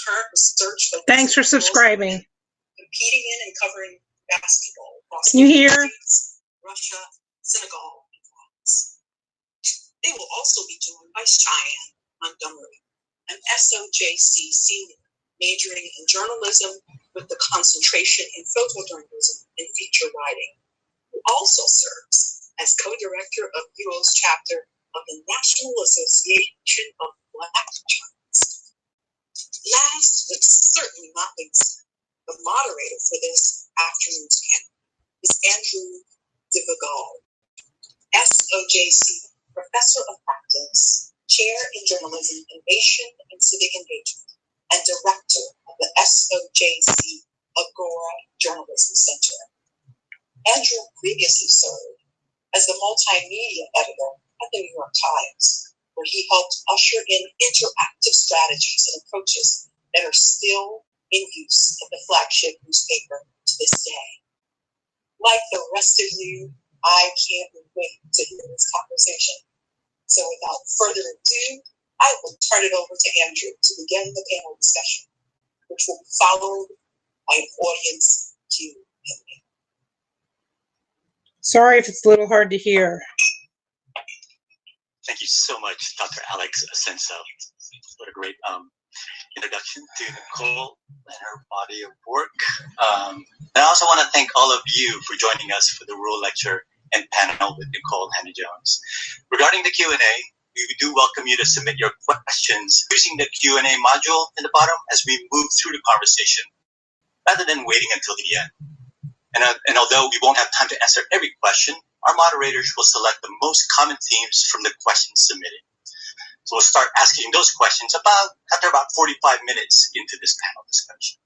current research focuses Thanks for subscribing. Competing in and covering basketball across Can you hear? States, Russia, Senegal, and France. They will also be joined by Cheyenne Montgomery, an SOJC senior majoring in journalism with the concentration in photojournalism and feature writing, who also serves as co-director of UO's chapter of the National Association of Black Journalists. Last but certainly not least, the moderator for this afternoon's panel is Andrew DeVigal, SOJC Professor of Practice, Chair in Journalism, Innovation, and Civic Engagement, and Director of the SOJC Agora Journalism Center. Andrew previously served as the multimedia editor at the New York Times, where he helped usher in interactive strategies and approaches that are still in use at the flagship newspaper to this day. Like the rest of you, I can't wait to hear this conversation. So without further ado, I will turn it over to Andrew to begin the panel discussion, which will be followed by an audience Q&A. Sorry if it's a little hard to hear. Thank you so much, Dr. Alex Asenso. What a great introduction to Nicole and her body of work. And I also want to thank all of you for joining us for the Rural Lecture and panel with Nicole Hannah-Jones. Regarding the Q&A, we do welcome you to submit your questions using the Q&A module in the bottom as we move through the conversation, rather than waiting until the end. And although we won't have time to answer every question, our moderators will select the most common themes from the questions submitted. So we'll start asking those questions after about 45 minutes into this panel discussion.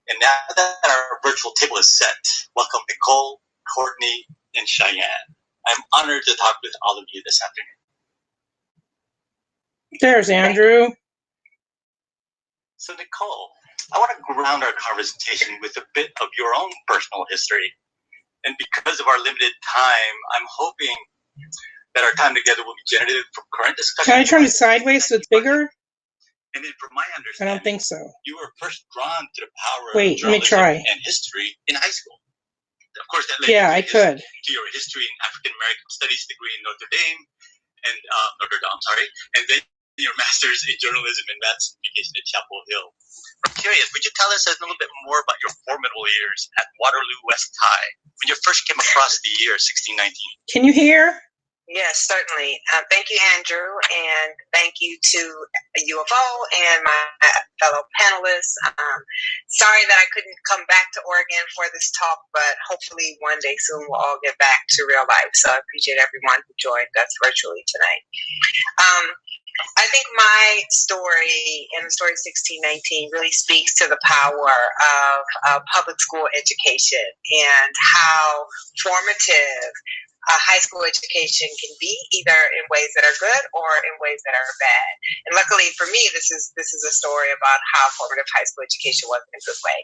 And now that our virtual table is set, welcome Nicole, Courtney, and Cheyenne. I'm honored to talk with all of you this afternoon. There's Andrew. So Nicole, I want to ground our conversation with a bit of your own personal history. And because of our limited time, I'm hoping that our time together will be generative for current discussion. Can I turn it sideways so it's bigger? And then from my understanding, I don't think so. You were first drawn to the power of journalism and history in high school. Of course, that led to your history and African American Studies degree in Notre Dame, and and then your master's in journalism and mass communication at Chapel Hill. I'm curious, would you tell us a little bit more about your formidable years at Waterloo West High when you first came across the year 1619? Can you hear? Yes, certainly. Thank you, Andrew, and thank you to U of O and my fellow panelists. Sorry that I couldn't come back to Oregon for this talk, but hopefully one day soon we'll all get back to real life. So I appreciate everyone who joined us virtually tonight. I think my story in the story 1619 really speaks to the power of public school education and how formative high school education can be, either in ways that are good or in ways that are bad. And luckily for me, this is a story about how formative high school education was in a good way.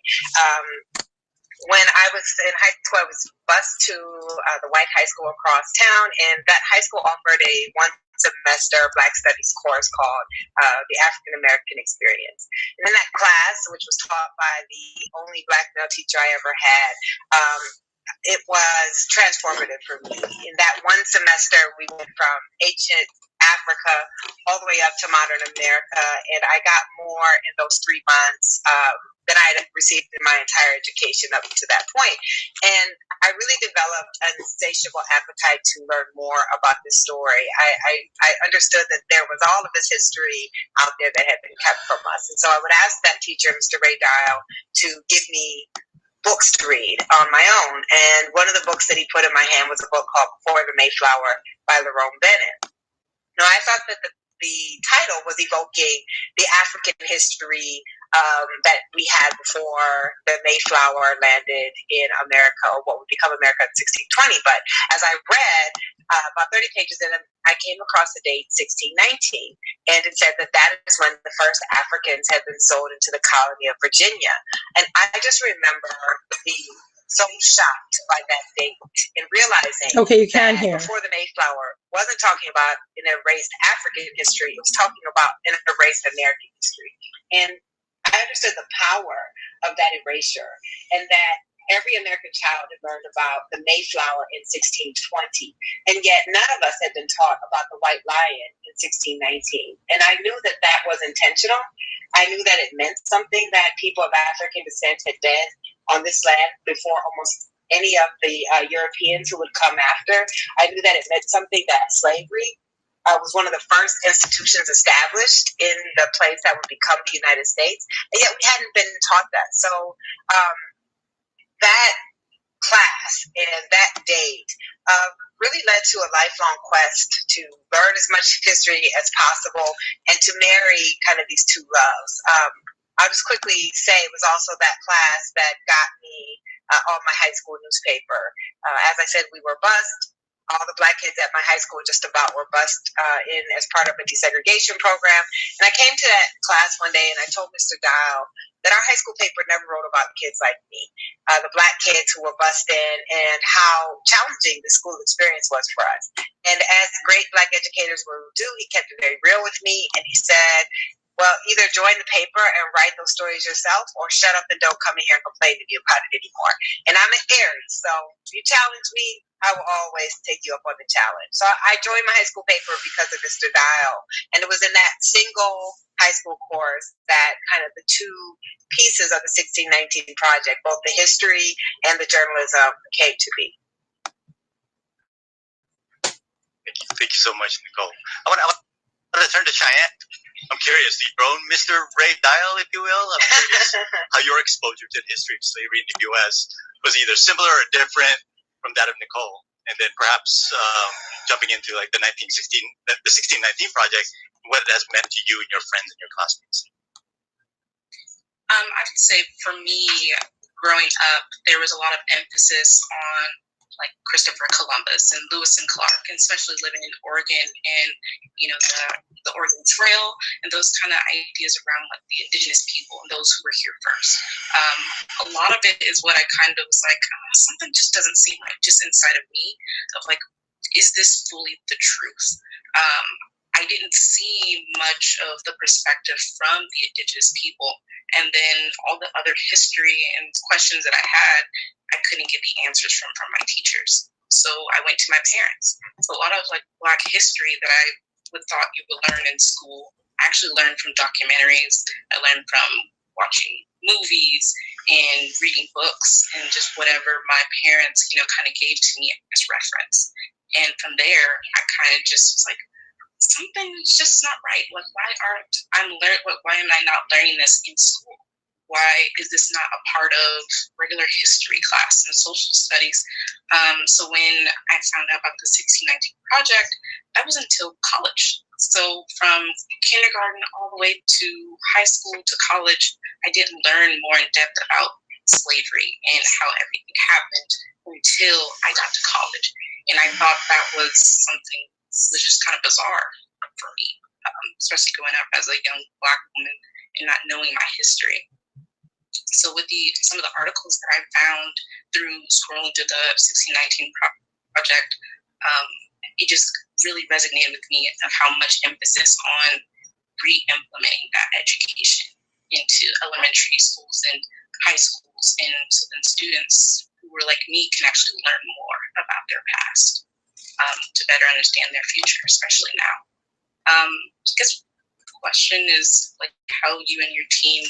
When I was in high school, I was bused to the white high school across town, and that high school offered a one-semester Black Studies course called the African American Experience. And in that class, which was taught by the only Black male teacher I ever had, it was transformative for me. In that one semester, we went from ancient Africa all the way up to modern America, and I got more in those 3 months than I had received in my entire education up to that point. And I really developed an insatiable appetite to learn more about this story. I understood that there was all of this history out there that had been kept from us. And so I would ask that teacher, Mr. Ray Dial, to give me books to read on my own. And one of the books that he put in my hand was a book called Before the Mayflower by Lerone Bennett. Now, I thought that the title was evoking the African history that we had before the Mayflower landed in America, or what would become America in 1620. But as I read about 30 pages in, I came across the date 1619, and it said that is when the first Africans had been sold into the colony of Virginia. And I just remember the so shocked by that date and realizing Okay, you can that hear. before the Mayflower wasn't talking about an erased African history, it was talking about an erased American history. And I understood the power of that erasure, and that every American child had learned about the Mayflower in 1620, and yet none of us had been taught about the White Lion in 1619. And I knew that that was intentional. I knew that it meant something, that people of African descent had been on this land before almost any of the Europeans who would come after. I knew that it meant something, that slavery was one of the first institutions established in the place that would become the United States, and yet we hadn't been taught that. So that class and that date really led to a lifelong quest to learn as much history as possible and to marry kind of these two loves. I'll just quickly say it was also that class that got me on my high school newspaper. As I said, we were bused. All the Black kids at my high school just about were bused in as part of a desegregation program. And I came to that class one day and I told Mr. Dial that our high school paper never wrote about kids like me, the Black kids who were bused in, and how challenging the school experience was for us. And as great Black educators will do, he kept it very real with me, and he said, well, either join the paper and write those stories yourself, or shut up and don't come in here and complain to me about it anymore. And I'm an Aries, so if you challenge me, I will always take you up on the challenge. So I joined my high school paper because of Mr. Dial, and it was in that single high school course that kind of the two pieces of the 1619 project, both the history and the journalism, came to be. Thank you so much, Nicole. I want to turn to Cheyenne. I'm curious, your own Mr. Ray Dial, if you will. I'm curious how your exposure to the history of slavery in the U.S. was either similar or different from that of Nicole. And then perhaps jumping into like the 1619 project, what it has meant to you and your friends and your classmates. I would say for me, growing up, there was a lot of emphasis on like Christopher Columbus and Lewis and Clark, and especially living in Oregon and, you know, the Oregon Trail and those kind of ideas around like the indigenous people and those who were here first. A lot of it is what I kind of was like, something just doesn't seem right just inside of me of like, is this fully the truth? I didn't see much of the perspective from the indigenous people. And then all the other history and questions that I had, I couldn't get the answers from my teachers. So I went to my parents. So a lot of like Black history that I would thought you would learn in school, I actually learned from documentaries. I learned from watching movies and reading books and just whatever my parents, you know, kind of gave to me as reference. And from there, I kind of just was like, something's just not right. Like, why am I not learning this in school? Why is this not a part of regular history class and social studies? So when I found out about the 1619 project, that was until college. So from kindergarten all the way to high school to college, I didn't learn more in depth about slavery and how everything happened until I got to college. And I thought that was something that was just kind of bizarre for me, especially growing up as a young Black woman and not knowing my history. So with some of the articles that I found through scrolling through the 1619 project, it just really resonated with me of how much emphasis on re-implementing that education into elementary schools and high schools, and so then students who were like me can actually learn more about their past to better understand their future, especially now. I guess the question is like how you and your team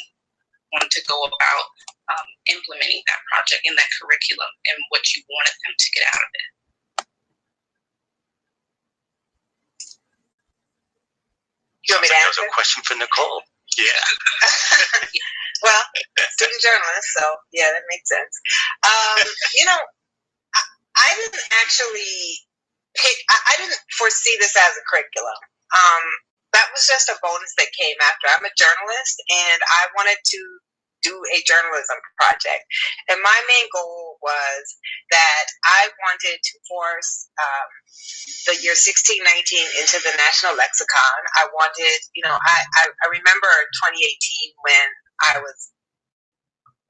want to go about implementing that project in that curriculum and what you wanted them to get out of it. You want me to answer? That was a question for Nicole. Yeah. Well, student journalist, so yeah, that makes sense. You know, I didn't actually I didn't foresee this as a curriculum. That was just a bonus that came after. I'm a journalist, and I wanted to do a journalism project. And my main goal was that I wanted to force the year 1619 into the national lexicon. I wanted, you know, I remember 2018 when I was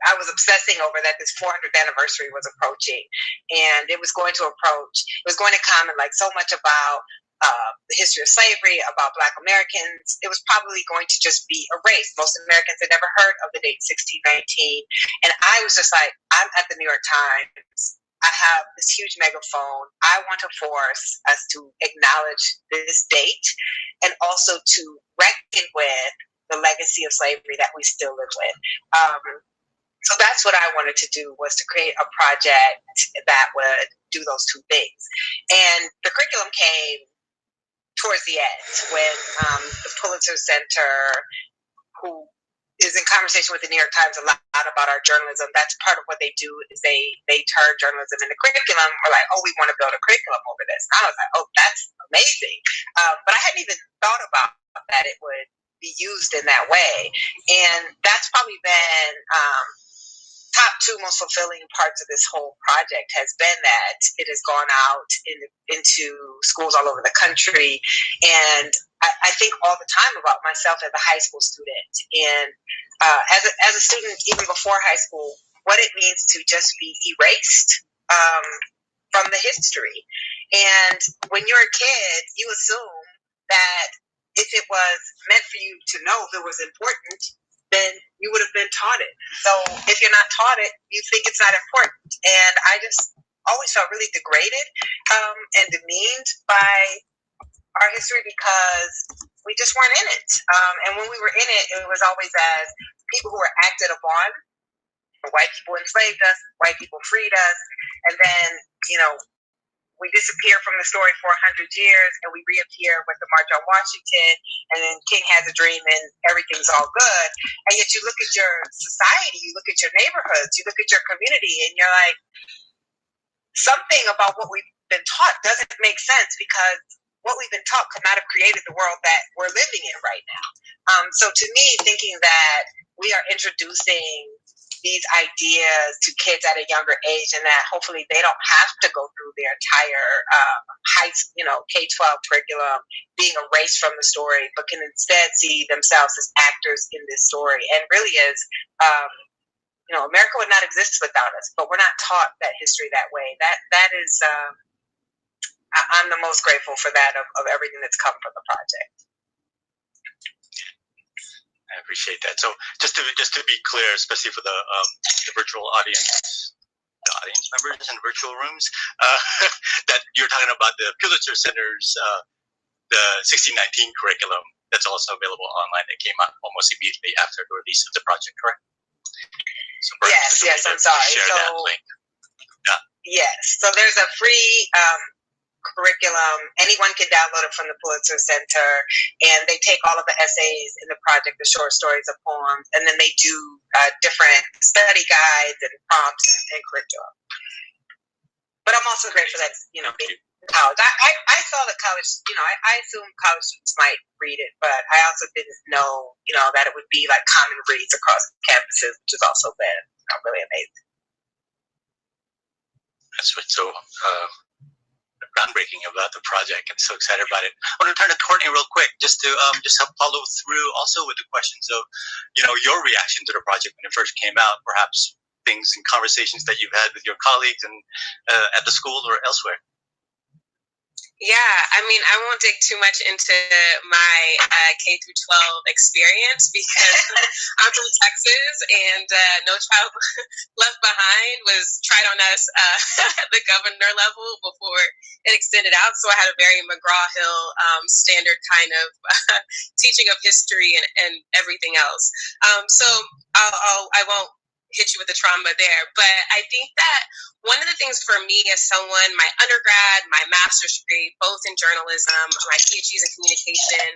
I was obsessing over that this 400th anniversary was approaching, and it was going to come and like so much about the history of slavery, about Black Americans. It was probably going to just be erased. Most Americans had never heard of the date 1619. And I was just like, I'm at the New York Times. I have this huge megaphone. I want to force us to acknowledge this date and also to reckon with the legacy of slavery that we still live with. So that's what I wanted to do, was to create a project that would do those two things. And the curriculum came towards the end when the Pulitzer Center, who is in conversation with the New York Times a lot about our journalism. That's part of what they do, is they turn journalism into curriculum. We're like, oh, we want to build a curriculum over this. And I was like, oh, that's amazing. But I hadn't even thought about that it would be used in that way. And that's probably been top two most fulfilling parts of this whole project, has been that it has gone out into schools all over the country. And I think all the time about myself as a high school student, and as a student even before high school, what it means to just be erased from the history. And when you're a kid, you assume that if it was meant for you to know if it was important, then you would have been taught it. So if you're not taught it, you think it's not important. And I just always felt really degraded and demeaned by our history because we just weren't in it. And when we were in it, it was always as people who were acted upon. White people enslaved us, white people freed us, and then, we disappear from the story for 100 years, and we reappear with the March on Washington, and then King has a dream, and everything's all good. And yet you look at your society, you look at your neighborhoods, you look at your community, and you're like, something about what we've been taught doesn't make sense, because what we've been taught could not have created the world that we're living in right now. So to me, thinking that we are introducing these ideas to kids at a younger age, and that hopefully they don't have to go through their entire K-12 curriculum being erased from the story, but can instead see themselves as actors in this story. And really is, America would not exist without us, but we're not taught that history that way. That is, I'm the most grateful for that of everything that's come from the project. I appreciate that. So just to be clear, especially for the virtual audience, the audience members in virtual rooms, that you're talking about the Pulitzer Center's the 1619 curriculum that's also available online, that came out almost immediately after the release of the project, correct? So yes, I'm sorry. Share that link. Yeah. Yes. So there's a free curriculum. Anyone can download it from the Pulitzer Center, and they take all of the essays in the project, the short stories, the poems, and then they do different study guides and prompts and curriculum. But I'm also grateful that, being in college. I saw that college, I assumed college students might read it, but I also didn't know, that it would be like common reads across campuses, which has also been really amazing. That's what's so groundbreaking about the project. I'm so excited about it. I want to turn to Courtney real quick, just to help follow through also with the questions of, your reaction to the project when it first came out, perhaps things and conversations that you've had with your colleagues and at the school or elsewhere. Yeah, I mean, I won't dig too much into my K through 12 experience, because I'm from Texas, and No Child Left Behind was tried on us at the governor level before it extended out. So I had a very McGraw-Hill standard kind of teaching of history and everything else. So I won't hit you with the trauma there. But I think that one of the things for me as someone, my undergrad, my master's degree, both in journalism, my PhDs in communication,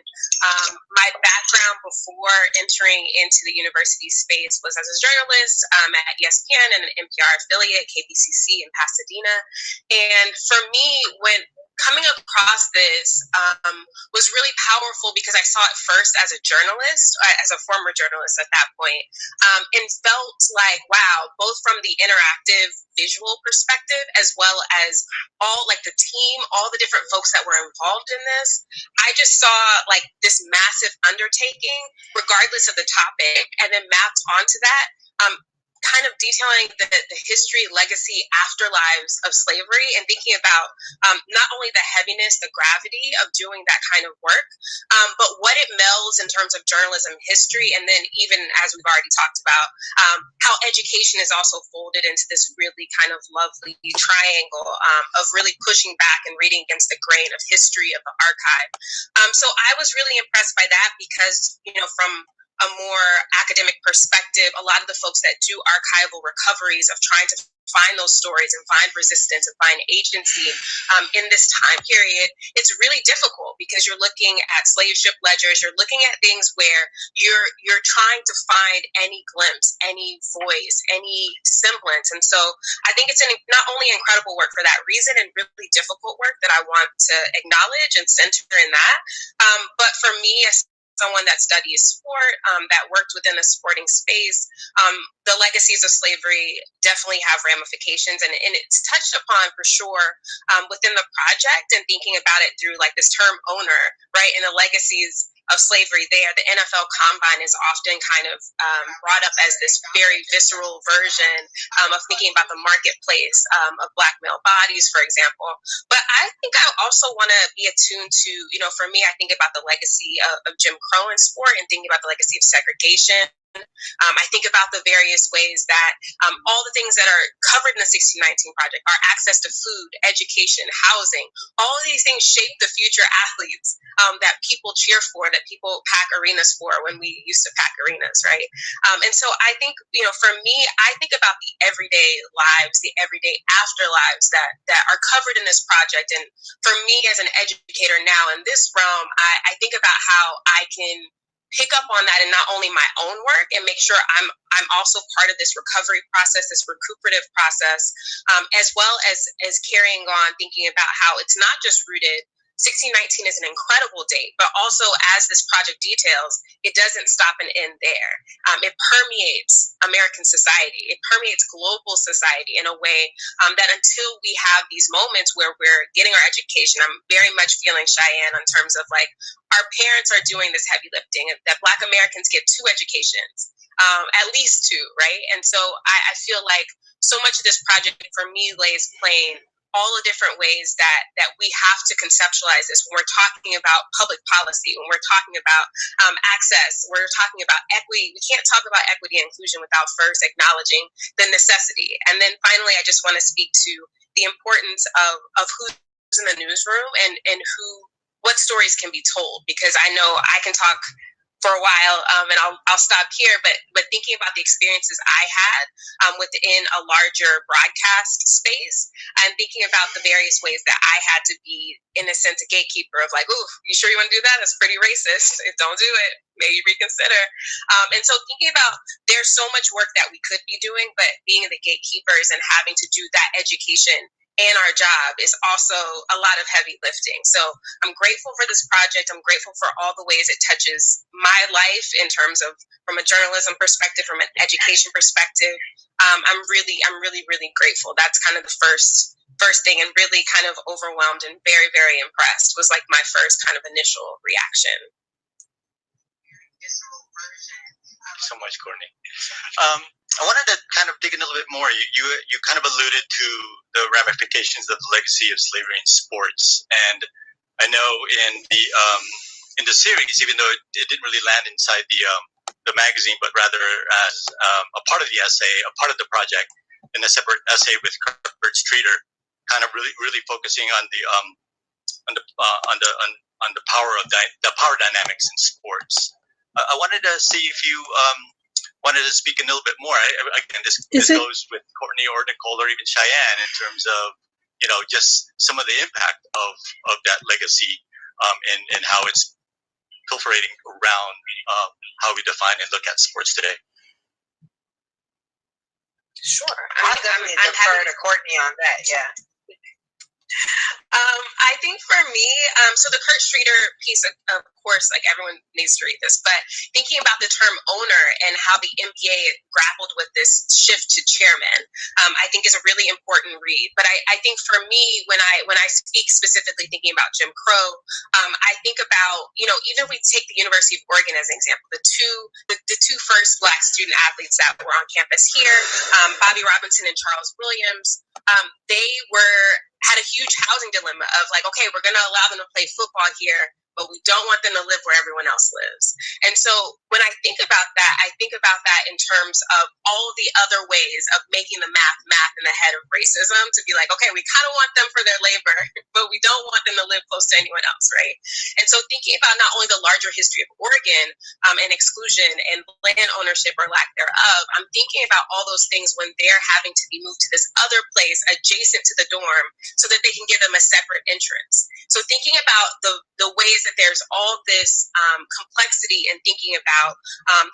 my background before entering into the university space was as a journalist at ESPN and an NPR affiliate, KPCC in Pasadena. And for me, when coming across this was really powerful, because I saw it first as a journalist, as a former journalist at that point, and felt like, wow, both from the interactive visual perspective as well as all like the team, all the different folks that were involved in this, I just saw like this massive undertaking regardless of the topic, and then mapped onto that kind of detailing the history, legacy, afterlives of slavery, and thinking about not only the heaviness, the gravity of doing that kind of work, but what it melds in terms of journalism history, and then even, as we've already talked about, how education is also folded into this really kind of lovely triangle of really pushing back and reading against the grain of history of the archive. So I was really impressed by that because, from a more academic perspective, a lot of the folks that do archival recoveries of trying to find those stories and find resistance and find agency in this time period, it's really difficult because you're looking at slave ship ledgers, you're looking at things where you're trying to find any glimpse, any voice, any semblance. And so I think it's not only incredible work for that reason and really difficult work that I want to acknowledge and center in that, but for me, as someone that studies sport, that worked within a sporting space, the legacies of slavery definitely have ramifications, and it's touched upon for sure within the project, and thinking about it through like this term owner, right, and the legacies of slavery there. The NFL Combine is often kind of brought up as this very visceral version of thinking about the marketplace of Black male bodies, for example. But I think I also want to be attuned to, for me, I think about the legacy of Jim Crow in sport and thinking about the legacy of segregation. I think about the various ways that all the things that are covered in the 1619 Project, our access to food, education, housing, all of these things shape the future athletes that people cheer for, that people pack arenas for when we used to pack arenas, right? And so I think, for me, I think about the everyday lives, the everyday afterlives that are covered in this project. And for me as an educator now in this realm, I think about how I can pick up on that in not only my own work and make sure I'm also part of this recovery process, this recuperative process, as well as carrying on thinking about how it's not just rooted. 1619 is an incredible date, but also as this project details, it doesn't stop and end there. It permeates American society. It permeates global society in a way that until we have these moments where we're getting our education, I'm very much feeling Cheyenne in terms of like our parents are doing this heavy lifting, that Black Americans get 2 educations, at least 2, right? And so I feel like so much of this project for me lays plain all the different ways that we have to conceptualize this when we're talking about public policy, when we're talking about access, we're talking about equity. We can't talk about equity and inclusion without first acknowledging the necessity. And then finally, I just want to speak to the importance of who's in the newsroom and what stories can be told, because I know I can talk for a while, and I'll stop here. But thinking about the experiences I had within a larger broadcast space, and thinking about the various ways that I had to be, in a sense, a gatekeeper of like, "Ooh, you sure you want to do that? That's pretty racist. Don't do it. Maybe reconsider." And so thinking about there's so much work that we could be doing, but being the gatekeepers and having to do that education and our job is also a lot of heavy lifting. So I'm grateful for this project. I'm grateful for all the ways it touches my life in terms of from a journalism perspective, from an education perspective. I'm really grateful. That's kind of the first thing, and really kind of overwhelmed and very, very impressed was like my first kind of initial reaction. So much, Courtney. I wanted to kind of dig in a little bit more. You kind of alluded to the ramifications of the legacy of slavery in sports, and I know in the series, even though it didn't really land inside the magazine, but rather as a part of the essay, a part of the project, in a separate essay with Kurt Streeter, kind of really focusing on the power of the power dynamics in sports. I wanted to see if you wanted to speak a little bit more. Again, this goes with Courtney or Nicole or even Cheyenne in terms of, just some of the impact of that legacy and how it's proliferating around how we define and look at sports today. Sure. I'll definitely defer to Courtney on that, yeah. I think for me, so the Kurt Streeter piece, of course, like everyone needs to read this, but thinking about the term owner and how the NBA grappled with this shift to chairman, I think is a really important read. But I think for me, when I speak specifically thinking about Jim Crow, I think about, even if we take the University of Oregon as an example, the two first Black student athletes that were on campus here, Bobby Robinson and Charles Williams, they had a huge housing dilemma of like, okay, we're going to allow them to play football here, but we don't want them to live where everyone else lives. And so when I think about that, I think about that in terms of all the other ways of making the math in the head of racism, to be like, okay, we kind of want them for their labor, but we don't want them to live close to anyone else, right? And so thinking about not only the larger history of Oregon and exclusion and land ownership or lack thereof, I'm thinking about all those things when they're having to be moved to this other place adjacent to the dorm so that they can give them a separate entrance. So thinking about the ways that there's all this complexity in thinking about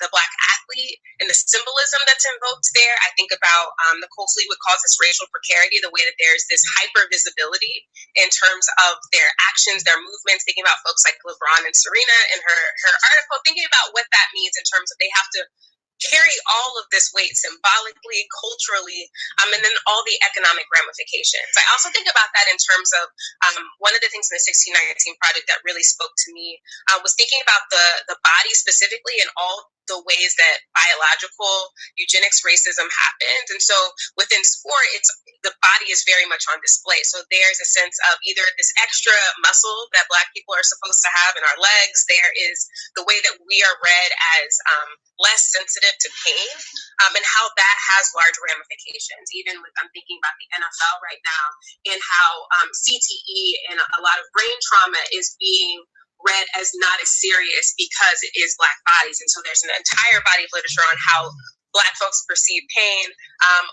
the Black athlete and the symbolism that's invoked there, I think about Nicole Fleetwood calls this racial precarity, the way that there's this hyper visibility in terms of their actions, their movements, thinking about folks like LeBron and Serena in her article, thinking about what that means in terms of they have to carry all of this weight symbolically, culturally, and then all the economic ramifications. I also think about that in terms of one of the things in the 1619 Project that really spoke to me was thinking about the body specifically and all the ways that biological eugenics racism happens. And so within sport, the body is very much on display. So there's a sense of either this extra muscle that Black people are supposed to have in our legs. There is the way that we are read as less sensitive to pain, and how that has large ramifications. Even with, I'm thinking about the NFL right now and how CTE and a lot of brain trauma is being read as not as serious because it is Black bodies. And so there's an entire body of literature on how Black folks perceive pain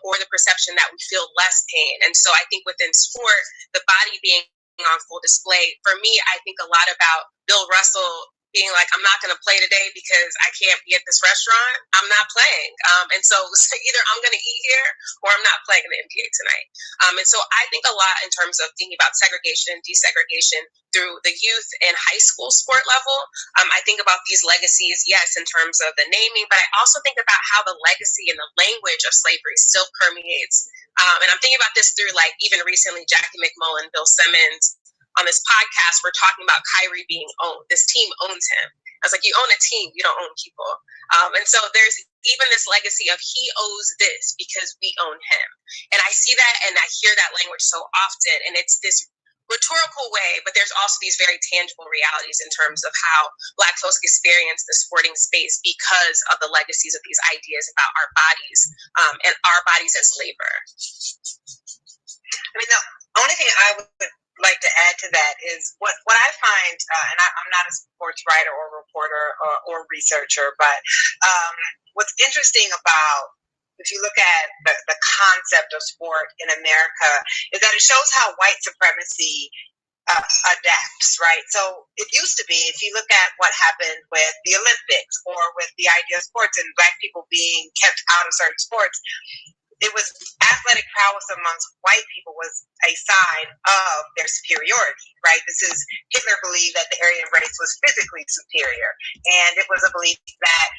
or the perception that we feel less pain. And so I think within sport, the body being on full display, for me, I think a lot about Bill Russell being like, I'm not going to play today because I can't be at this restaurant. I'm not playing. And so either I'm going to eat here or I'm not playing in the NBA tonight. And so I think a lot in terms of thinking about segregation and desegregation through the youth and high school sport level. I think about these legacies, yes, in terms of the naming, but I also think about how the legacy and the language of slavery still permeates. And I'm thinking about this through like even recently, Jackie McMullen, Bill Simmons, on this podcast, we're talking about Kyrie being owned. This team owns him. I was like, you own a team, you don't own people. And so there's even this legacy of he owes this because we own him. And I see that and I hear that language so often. And it's this rhetorical way, but there's also these very tangible realities in terms of how Black folks experience the sporting space because of the legacies of these ideas about our bodies and our bodies as labor. I mean, the only thing I would like to add to that is what I find, and I'm not a sports writer or reporter or researcher, but what's interesting about, if you look at the concept of sport in America, is that it shows how white supremacy adapts, right? So it used to be, if you look at what happened with the Olympics or with the idea of sports and Black people being kept out of certain sports, it was athletic prowess amongst white people was a sign of their superiority, right? This is, Hitler believed that the Aryan race was physically superior. And it was a belief that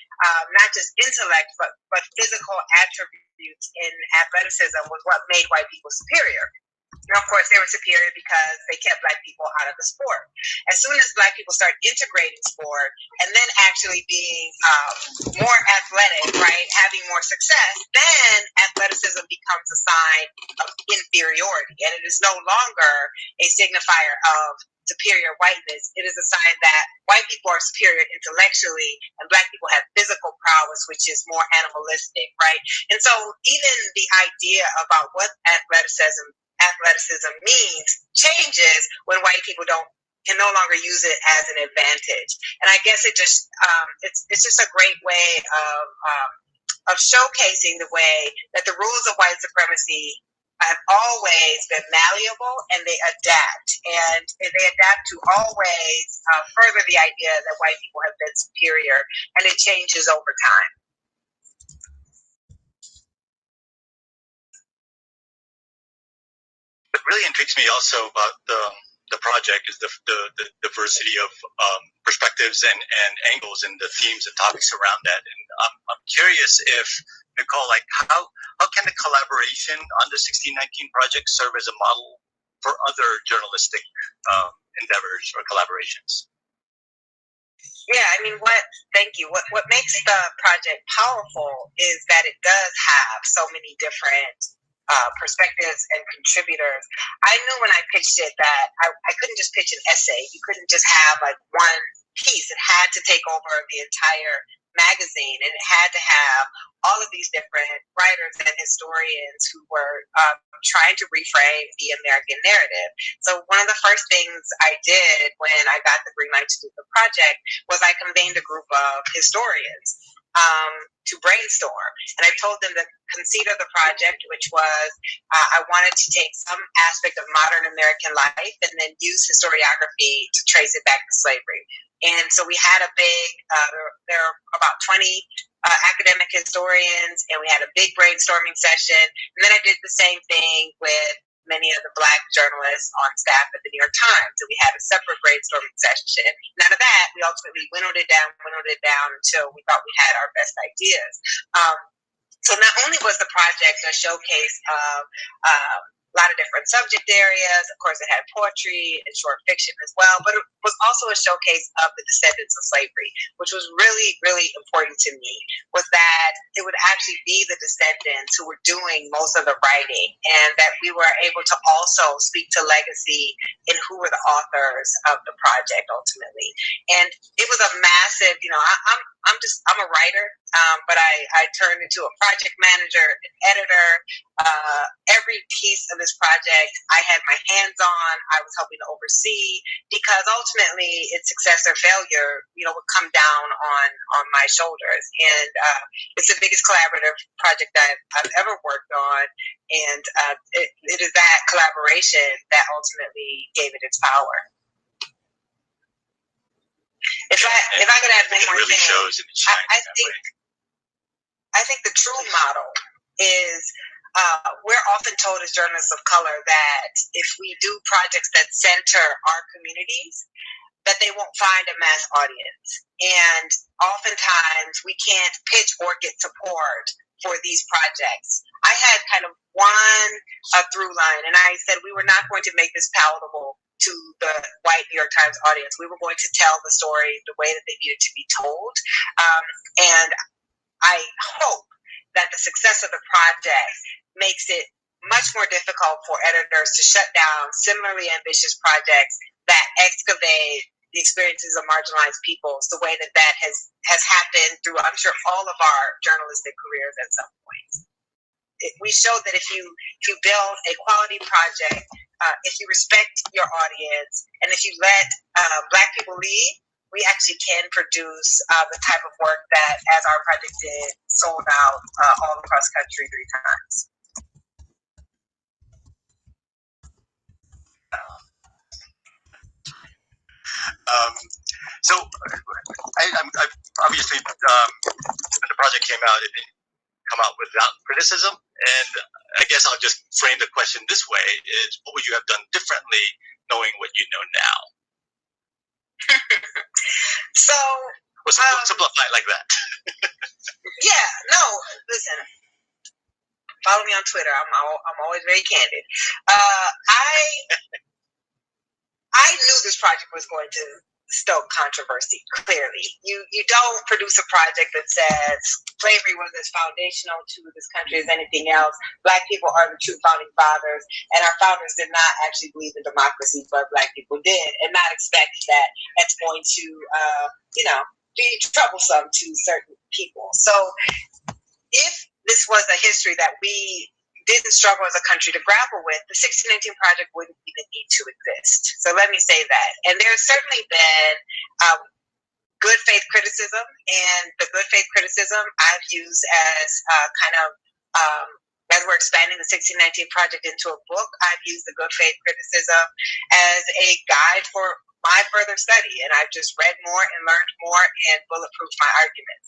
not just intellect, but physical attributes in athleticism was what made white people superior. And of course, they were superior because they kept Black people out of the sport. As soon as Black people start integrating sport and then actually being more athletic, right, having more success, then athleticism becomes a sign of inferiority. And it is no longer a signifier of superior whiteness. It is a sign that white people are superior intellectually and Black people have physical prowess, which is more animalistic, right? And so even the idea about what athleticism means changes when white people can no longer use it as an advantage. And I guess it just it's just a great way of showcasing the way that the rules of white supremacy have always been malleable and they adapt to always further the idea that white people have been superior, and it changes over time. really intrigues me also about the project is the diversity of perspectives and angles and the themes and topics around that. And I'm curious if, Nicole, like how can the collaboration on the 1619 project serve as a model for other journalistic endeavors or collaborations? Yeah, I mean, thank you. What makes the project powerful is that it does have so many different perspectives and contributors. I knew when I pitched it that I couldn't just pitch an essay. You couldn't just have like one piece. It had to take over the entire magazine, and it had to have all of these different writers and historians who were trying to reframe the American narrative. So one of the first things I did when I got the green light to do the project was I convened a group of historians to brainstorm. And I told them the conceit of the project, which was I wanted to take some aspect of modern American life and then use historiography to trace it back to slavery. And so we had a big, there are about 20 academic historians, and we had a big brainstorming session. And then I did the same thing with many of the Black journalists on staff at the New York Times. And we had a separate brainstorming session. And out of that, we ultimately winnowed it down until we thought we had our best ideas. So not only was the project a showcase of a lot of different subject areas, of course it had poetry and short fiction as well, but it was also a showcase of the descendants of slavery, which was really, really important to me, was that it would actually be the descendants who were doing most of the writing, and that we were able to also speak to legacy and who were the authors of the project ultimately. And it was a massive, I'm a writer, but I turned into a project manager, an editor. Every piece of this project I had my hands on, I was helping to oversee, because ultimately its success or failure, would come down on my shoulders. And it's the biggest collaborative project I've ever worked on. And it is that collaboration that ultimately gave it its power. If I could add one more thing, shows in I think the true model is we're often told as journalists of color that if we do projects that center our communities, that they won't find a mass audience. And oftentimes we can't pitch or get support for these projects. I had kind of one through line, and I said we were not going to make this palatable to the white New York Times audience. We were going to tell the story the way that they needed to be told. And I hope that the success of the project makes it much more difficult for editors to shut down similarly ambitious projects that excavate the experiences of marginalized peoples the way that has happened through, I'm sure, all of our journalistic careers at some point. We show that if you build a quality project, if you respect your audience, and if you let Black people lead, we actually can produce the type of work that, as our project did, sold out all across the country 3 times. So I'm obviously when the project came out, it didn't come out without criticism, and I guess I'll just frame the question this way: is what would you have done differently, knowing what you know now? So we'll simplify it like that. Yeah, no, listen. Follow me on Twitter. I'm always very candid. I knew this project was going to stoke controversy. Clearly, you don't produce a project that says slavery was as foundational to this country as anything else. Black people are the true founding fathers, and our founders did not actually believe in democracy, but Black people did, and not expect that that's going to, be troublesome to certain people. So, if this was a history that we didn't struggle as a country to grapple with, the 1619 Project wouldn't even need to exist. So let me say that. And there's certainly been good faith criticism, and the good faith criticism I've used as as we're expanding the 1619 Project into a book, I've used the good faith criticism as a guide for my further study. And I've just read more and learned more and bulletproofed my arguments.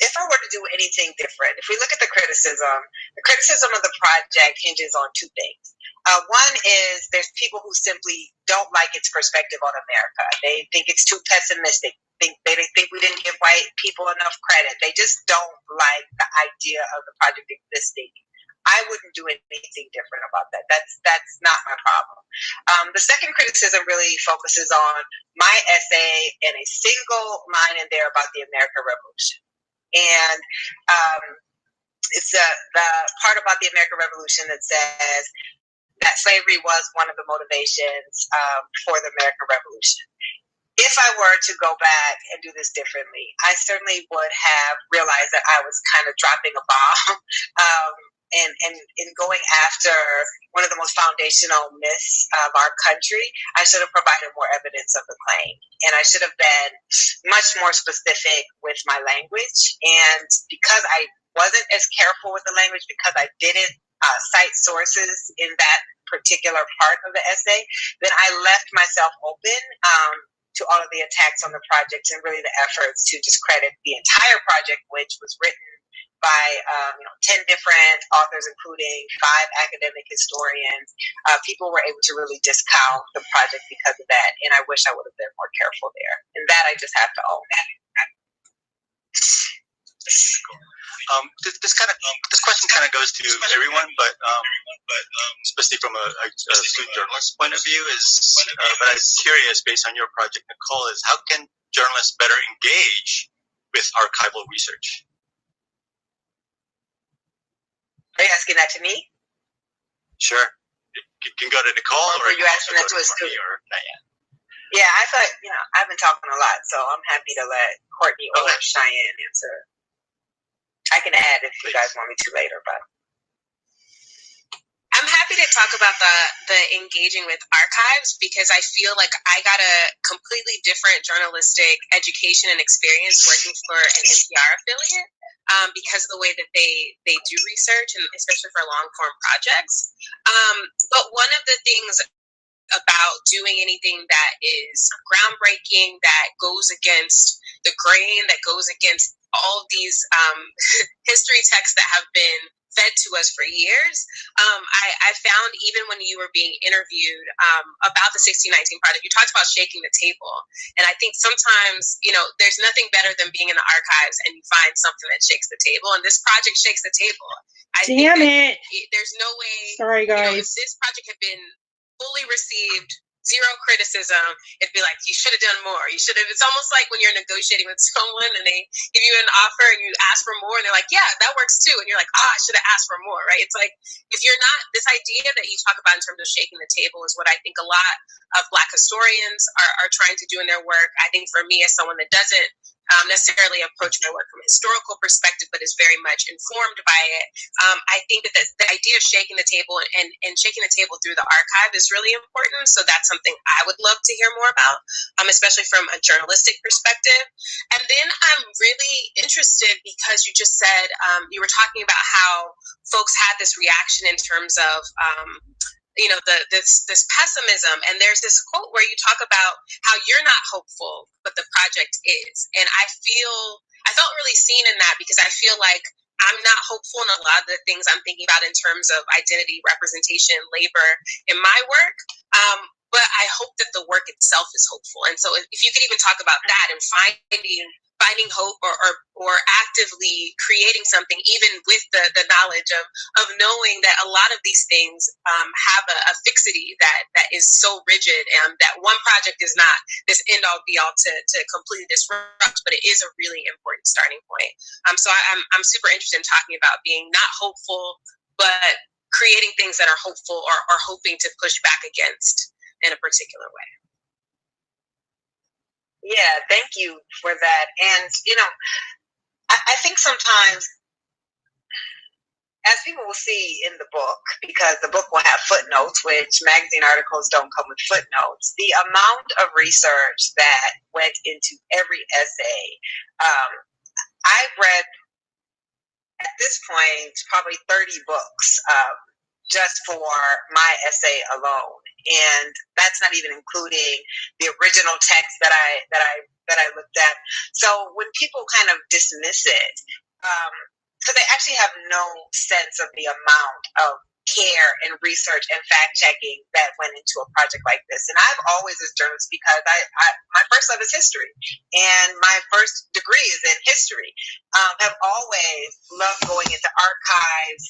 if I were to do anything different, if we look at the criticism of the project hinges on two things. One is there's people who simply don't like its perspective on America. They think it's too pessimistic. They think we didn't give white people enough credit. They just don't like the idea of the project existing. I wouldn't do anything different about that. That's not my problem. The second criticism really focuses on my essay and a single line in there about the American Revolution. And it's the part about the American Revolution that says that slavery was one of the motivations for the American Revolution. If I were to go back and do this differently, I certainly would have realized that I was kind of dropping a bomb and in going after one of the most foundational myths of our country. I should have provided more evidence of the claim, and I should have been much more specific with my language. And because I wasn't as careful with the language, because I didn't cite sources in that particular part of the essay, then I left myself open to all of the attacks on the project and really the efforts to discredit the entire project, which was written by 10 different authors, including 5 academic historians. People were able to really discount the project because of that, and I wish I would have been more careful there. And that I just have to own. This question kind of goes to everyone, but especially from a student journalist point of view, but I was curious, based on your project, Nicole, is how can journalists better engage with archival research? Are you asking that to me? Sure. You can go to Nicole, or you asking that to a student? Or Diane. Yeah, I thought, I've been talking a lot, so I'm happy to let Courtney or Cheyenne answer. I can add if you guys want me to later, but I'm happy to talk about the engaging with archives, because I feel like I got a completely different journalistic education and experience working for an NPR affiliate because of the way that they do research, and especially for long form projects. But one of the things about doing anything that is groundbreaking, that goes against the grain, that goes against all of these history texts that have been fed to us for years. I found even when you were being interviewed about the 1619 project, you talked about shaking the table. And I think sometimes, there's nothing better than being in the archives and you find something that shakes the table. And this project shakes the table. Damn it. There's no way. Sorry, guys. If this project had been fully received, zero criticism, it'd be like, you should have done more. You should have. It's almost like when you're negotiating with someone and they give you an offer and you ask for more and they're like, yeah, that works too. And you're like, I should have asked for more, right? It's like, if you're not, this idea that you talk about in terms of shaking the table is what I think a lot of Black historians are trying to do in their work. I think for me, as someone that doesn't necessarily approach my work from a historical perspective, but is very much informed by it, I think that the idea of shaking the table and shaking the table through the archive is really important. So that's something I would love to hear more about, especially from a journalistic perspective. And then I'm really interested because you just said, you were talking about how folks had this reaction in terms of, this pessimism. And there's this quote where you talk about how you're not hopeful, but the project is. And I felt really seen in that, because I feel like I'm not hopeful in a lot of the things I'm thinking about in terms of identity, representation, labor in my work. But I hope that the work itself is hopeful. And so if you could even talk about that and finding hope or actively creating something, even with the knowledge of knowing that a lot of these things have a fixity that is so rigid, and that one project is not this end all be all to completely disrupt, but it is a really important starting point. So I'm super interested in talking about being not hopeful, but creating things that are hopeful or hoping to push back against in a particular way. Yeah, thank you for that. And, I think sometimes, as people will see in the book, because the book will have footnotes, which magazine articles don't come with footnotes, the amount of research that went into every essay, I've read at this point probably 30 books just for my essay alone. And that's not even including the original text that I that I looked at. So when people kind of dismiss it, because they actually have no sense of the amount of care and research and fact checking that went into a project like this. And I've always, as a journalist, because my first love is history, and my first degree is in history. Have always loved going into archives,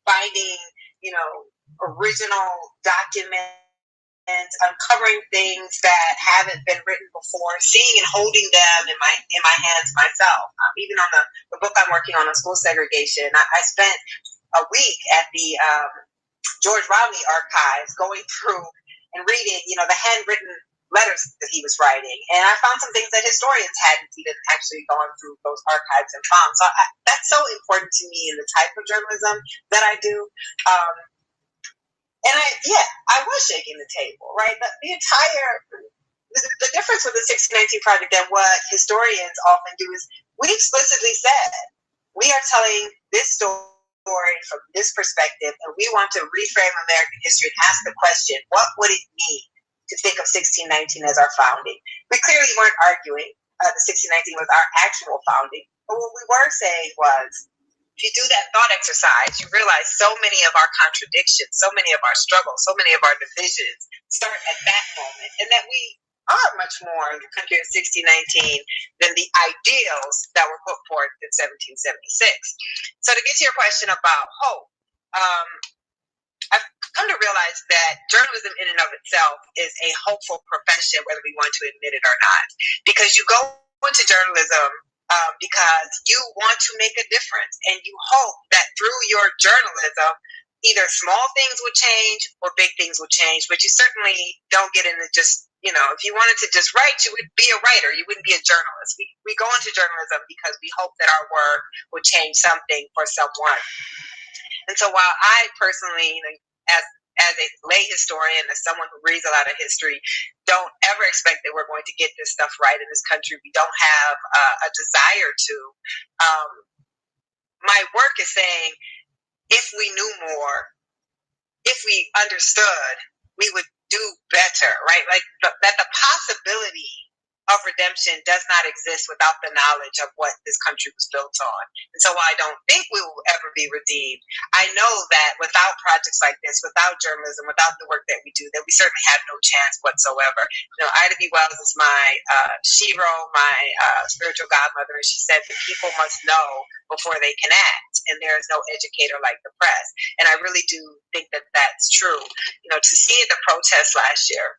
finding, original documents, uncovering things that haven't been written before, seeing and holding them in my hands myself. Even on the book I'm working on school segregation, I spent a week at the George Romney archives, going through and reading, the handwritten letters that he was writing, and I found some things that historians hadn't even actually gone through those archives and found. So that's so important to me in the type of journalism that I do. And I was shaking the table, right? The entire the difference with the 1619 Project and what historians often do is we explicitly said we are telling this story from this perspective, and we want to reframe American history and ask the question, what would it mean to think of 1619 as our founding? We clearly weren't arguing the 1619 was our actual founding, but what we were saying was, if you do that thought exercise, you realize so many of our contradictions, so many of our struggles, so many of our divisions start at that moment, and that we are much more the country of 1619 than the ideals that were put forth in 1776. So to get to your question about hope, I've come to realize that journalism in and of itself is a hopeful profession, whether we want to admit it or not, because you go into journalism because you want to make a difference, and you hope that through your journalism, either small things will change or big things will change, but you certainly don't get into just, if you wanted to just write, you would be a writer. You wouldn't be a journalist. We go into journalism because we hope that our work will change something for someone. And so while I personally, as a lay historian, as someone who reads a lot of history, don't ever expect that we're going to get this stuff right in this country. We don't have a desire to. My work is saying, if we knew more, if we understood, we would do better, right? Like that the possibility of redemption does not exist without the knowledge of what this country was built on. And so while I don't think we will ever be redeemed, I know that without projects like this, without journalism, without the work that we do, that we certainly have no chance whatsoever. Ida B. Wells is my shero, my spiritual godmother, and she said that people must know before they can act, and there is no educator like the press. And I really do think that that's true. To see the protests last year,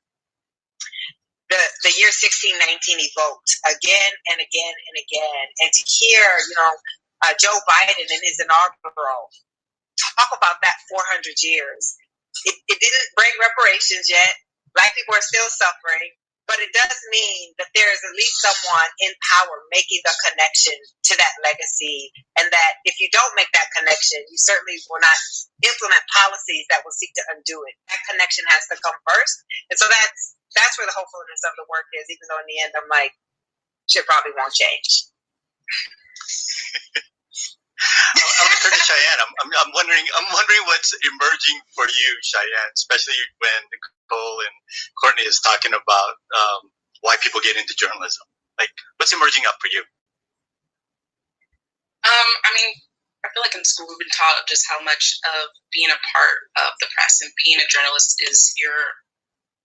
the year 1619 evoked again and again and again, and to hear, Joe Biden in his inaugural talk about that 400 years. It didn't bring reparations yet. Black people are still suffering, but it does mean that there is at least someone in power making the connection to that legacy, and that if you don't make that connection, you certainly will not implement policies that will seek to undo it. That connection has to come first, and so that's where the hopefulness of the work is, even though in the end I'm like, shit probably won't change. I'm going to turn to Cheyenne. I'm wondering what's emerging for you, Cheyenne, especially when Nicole and Courtney is talking about why people get into journalism. Like, what's emerging up for you? I feel like in school we've been taught just how much of being a part of the press and being a journalist is you're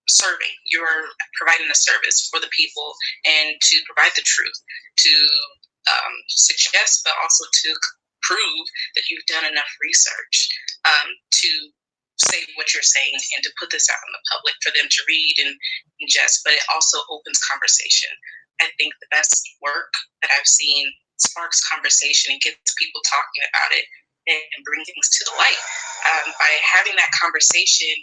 serving, you're providing a service for the people, and to provide the truth, to suggest, but also to prove that you've done enough research to say what you're saying and to put this out in the public for them to read and ingest, but it also opens conversation. I think the best work that I've seen sparks conversation and gets people talking about it and bring things to the light. By having that conversation,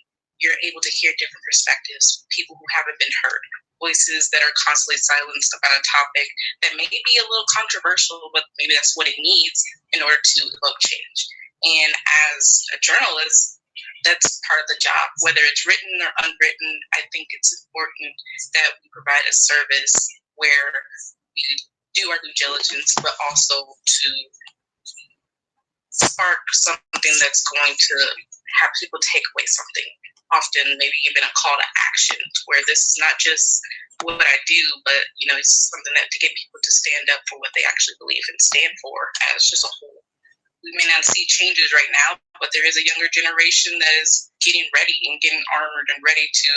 you're able to hear different perspectives, people who haven't been heard, voices that are constantly silenced about a topic that may be a little controversial, but maybe that's what it needs in order to evoke change. And as a journalist, that's part of the job, whether it's written or unwritten. I think it's important that we provide a service where we do our due diligence, but also to spark something that's going to have people take away something. Often maybe even a call to action, where this is not just what I do, but it's something that to get people to stand up for what they actually believe and stand for as just a whole. We may not see changes right now, but there is a younger generation that is getting ready and getting armored and ready to,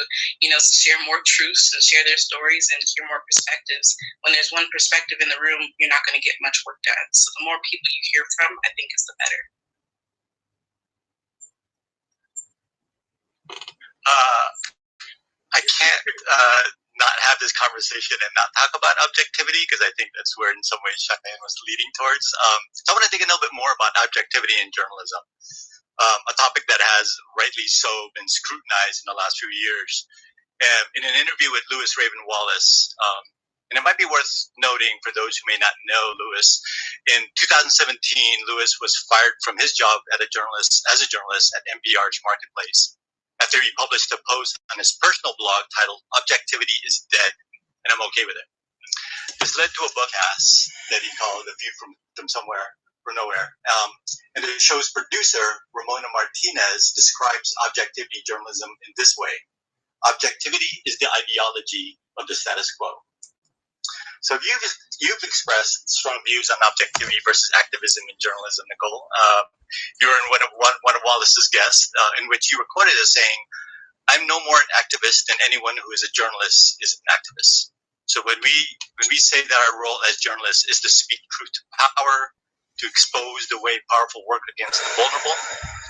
share more truths and share their stories and hear more perspectives. When there's one perspective in the room, you're not going to get much work done. So the more people you hear from, I think is the better. I can't not have this conversation and not talk about objectivity, because I think that's where in some ways Cheyenne was leading towards. So I want to think a little bit more about objectivity in journalism, a topic that has rightly so been scrutinized in the last few years. In an interview with Lewis Raven Wallace, and it might be worth noting for those who may not know Lewis, in 2017, Lewis was fired from his job as a journalist at NPR's Marketplace after he published a post on his personal blog titled "Objectivity is Dead," and I'm okay with it. This led to a bookcast that he called "A View from Somewhere or Nowhere," and the show's producer, Ramona Martinez, describes objectivity journalism in this way: objectivity is the ideology of the status quo. So you've expressed strong views on objectivity versus activism in journalism, Nicole. You were in one of Wallace's guests, in which you recorded as saying, "I'm no more an activist than anyone who is a journalist is an activist." So when we say that our role as journalists is to speak truth to power, to expose the way powerful work against the vulnerable,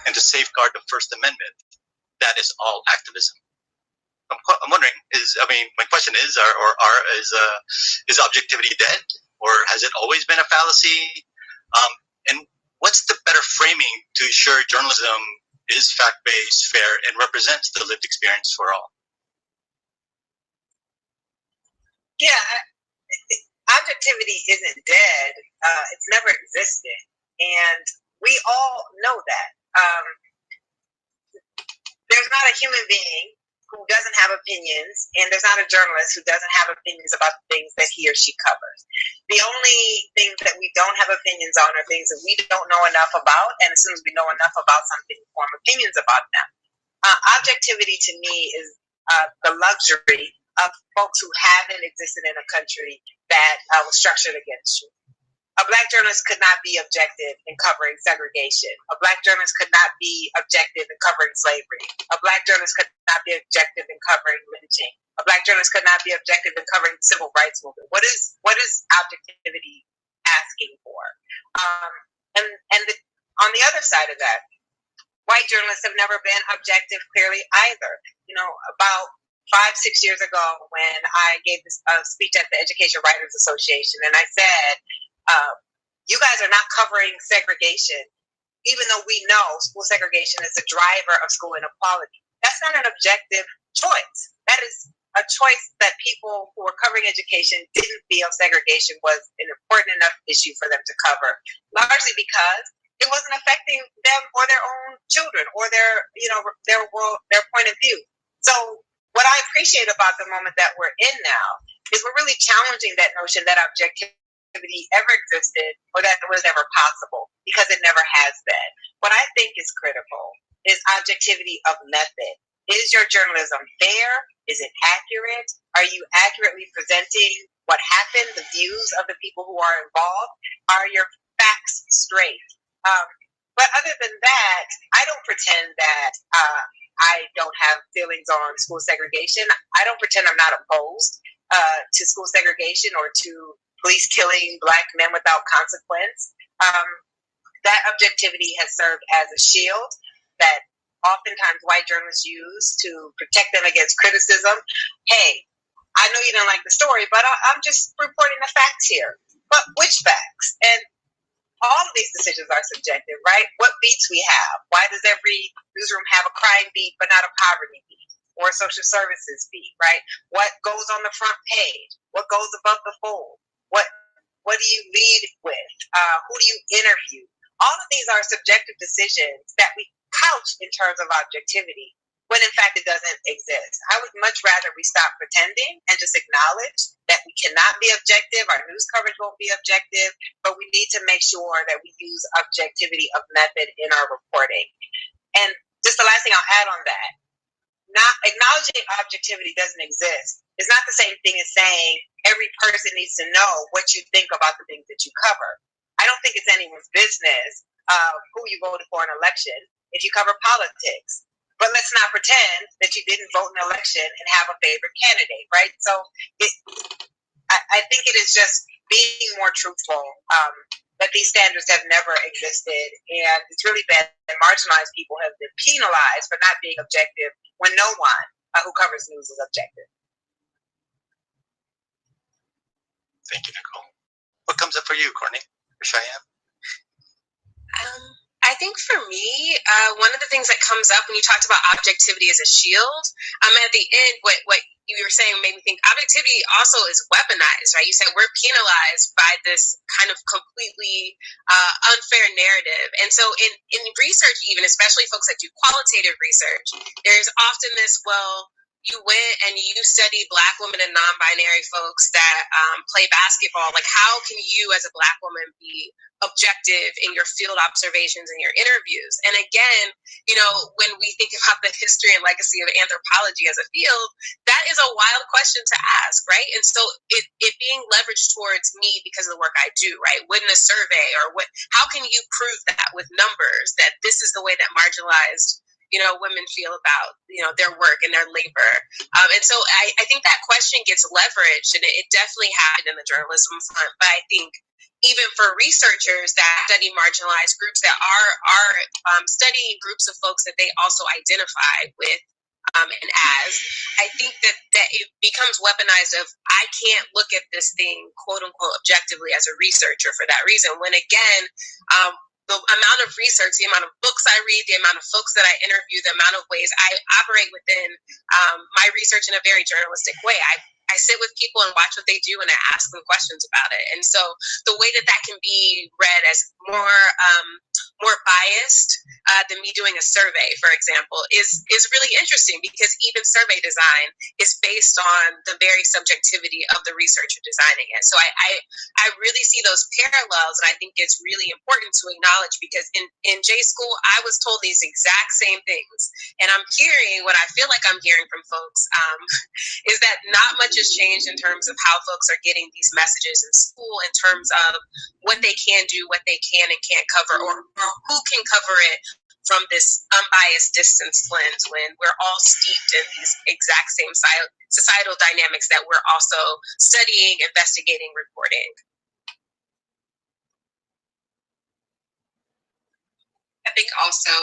and to safeguard the First Amendment, that is all activism. I'm wondering, my question is, is objectivity dead, or has it always been a fallacy? And what's the better framing to ensure journalism is fact-based, fair, and represents the lived experience for all? Yeah, objectivity isn't dead. It's never existed, and we all know that. There's not a human being who doesn't have opinions, and there's not a journalist who doesn't have opinions about the things that he or she covers. The only things that we don't have opinions on are things that we don't know enough about, and as soon as we know enough about something, we form opinions about them. Objectivity to me is the luxury of folks who haven't existed in a country that was structured against you. A Black journalist could not be objective in covering segregation. A Black journalist could not be objective in covering slavery. A Black journalist could not be objective in covering lynching. A Black journalist could not be objective in covering the civil rights movement. What is objectivity asking for? On the other side of that, white journalists have never been objective clearly either. About 5-6 years ago, when I gave this speech at the Education Writers Association, and I said, you guys are not covering segregation, even though we know school segregation is the driver of school inequality. That's not an objective choice. That is a choice that people who were covering education didn't feel segregation was an important enough issue for them to cover, largely because it wasn't affecting them or their own children or their world, their point of view. So what I appreciate about the moment that we're in now is we're really challenging that notion that objectivity ever existed or that it was ever possible, because it never has been. What I think is critical is objectivity of method. Is your journalism fair? Is it accurate? Are you accurately presenting what happened, the views of the people who are involved? Are your facts straight? But other than that, I don't pretend that I don't have feelings on school segregation. I don't pretend I'm not opposed to school segregation or to police killing Black men without consequence. That objectivity has served as a shield that oftentimes white journalists use to protect them against criticism. Hey, I know you don't like the story, but I'm just reporting the facts here. But which facts? And all of these decisions are subjective, right? What beats we have? Why does every newsroom have a crime beat but not a poverty beat or a social services beat, right? What goes on the front page? What goes above the fold? What do you lead with? Who do you interview? All of these are subjective decisions that we couch in terms of objectivity, when in fact it doesn't exist. I would much rather we stop pretending and just acknowledge that we cannot be objective, our news coverage won't be objective, but we need to make sure that we use objectivity of method in our reporting. And just the last thing I'll add on that, not acknowledging objectivity doesn't exist is not the same thing as saying every person needs to know what you think about the things that you cover. I don't think it's anyone's business who you voted for in an election if you cover politics. But let's not pretend that you didn't vote in an election and have a favorite candidate, right? So I think it is just being more truthful. That these standards have never existed, and it's really bad that marginalized people have been penalized for not being objective when no one who covers news is objective. Thank you, Nicole. What comes up for you, Courtney or Cheyenne? I think for me, one of the things that comes up when you talked about objectivity as a shield, at the end, what you were saying made me think objectivity also is weaponized, right? You said we're penalized by this kind of completely unfair narrative. And so in research, even, especially folks that do qualitative research, there's often this, well, you went and you studied Black women and non-binary folks that play basketball. Like, how can you as a Black woman be objective in your field observations and your interviews? And again, when we think about the history and legacy of anthropology as a field, that is a wild question to ask, right? And so it being leveraged towards me because of the work I do, right? Wouldn't a survey how can you prove that with numbers that this is the way that marginalized women feel about, their work and their labor. And so I think that question gets leveraged, and it definitely happened in the journalism front. But I think even for researchers that study marginalized groups that are studying groups of folks that they also identify with and as, I think that it becomes weaponized of, I can't look at this thing, quote unquote, objectively as a researcher for that reason. When again, the amount of research, the amount of books I read, the amount of folks that I interview, the amount of ways I operate within my research in a very journalistic way. I sit with people and watch what they do, and I ask them questions about it. And so the way that can be read as more biased than me doing a survey, for example, is really interesting, because even survey design is based on the very subjectivity of the researcher designing it. So I really see those parallels, and I think it's really important to acknowledge, because in J school, I was told these exact same things, and I'm hearing what I feel like I'm hearing from folks is that not much has changed in terms of how folks are getting these messages in school, in terms of what they can do, what they can and can't cover, or who can cover it from this unbiased distance lens, when we're all steeped in these exact same societal dynamics that we're also studying, investigating, reporting. I think also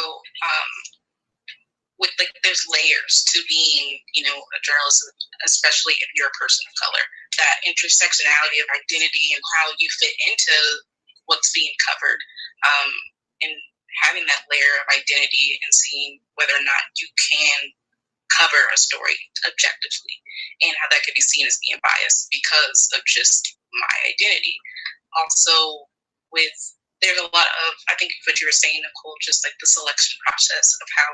there's layers to being, a journalist, especially if you're a person of color. That intersectionality of identity and how you fit into what's being covered, and having that layer of identity and seeing whether or not you can cover a story objectively, and how that could be seen as being biased because of just my identity. Also, there's a lot of, I think what you were saying, Nicole, just like the selection process of how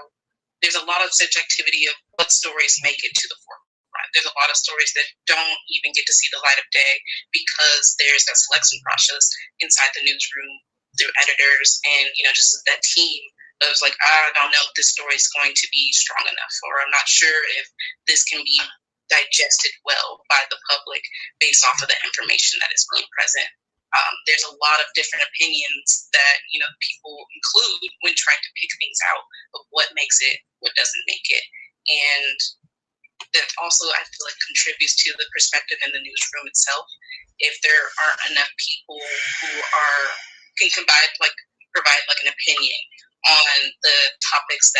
there's a lot of subjectivity of what stories make it to the forefront. There's a lot of stories that don't even get to see the light of day because there's that selection process inside the newsroom through editors and, just that team of like, I don't know if this story is going to be strong enough, or I'm not sure if this can be digested well by the public based off of the information that is being present. There's a lot of different opinions that, people include when trying to pick things out of what makes it, what doesn't make it. And that also, I feel like, contributes to the perspective in the newsroom itself. If there aren't enough people who can provide an opinion on the topics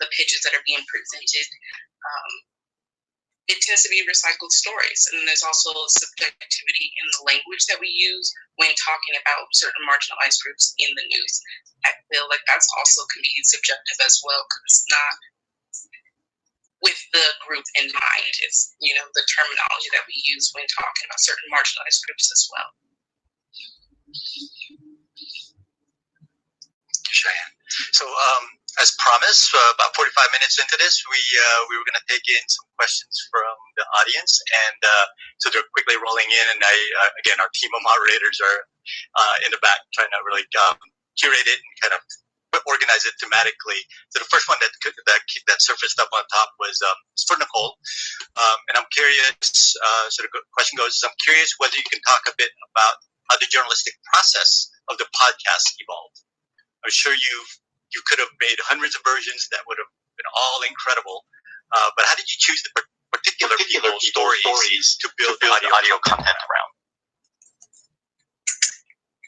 the pitches that are being presented, it tends to be recycled stories. And then there's also subjectivity in the language that we use when talking about certain marginalized groups in the news. I feel like that's also can be subjective as well, because it's not with the group in mind. It's, the terminology that we use when talking about certain marginalized groups as well. Cheyenne. So, as promised, about 45 minutes into this, we were going to take in some questions from the audience, and so they're quickly rolling in. And again, our team of moderators are in the back trying to really curate it and kind of put to organize it thematically. So the first one that surfaced up on top was for Nicole, and I'm curious. So the question goes: I'm curious whether you can talk a bit about how the journalistic process of the podcast evolved. I'm sure you could have made hundreds of versions that would have been all incredible, but how did you choose the particular stories to build the audio content around?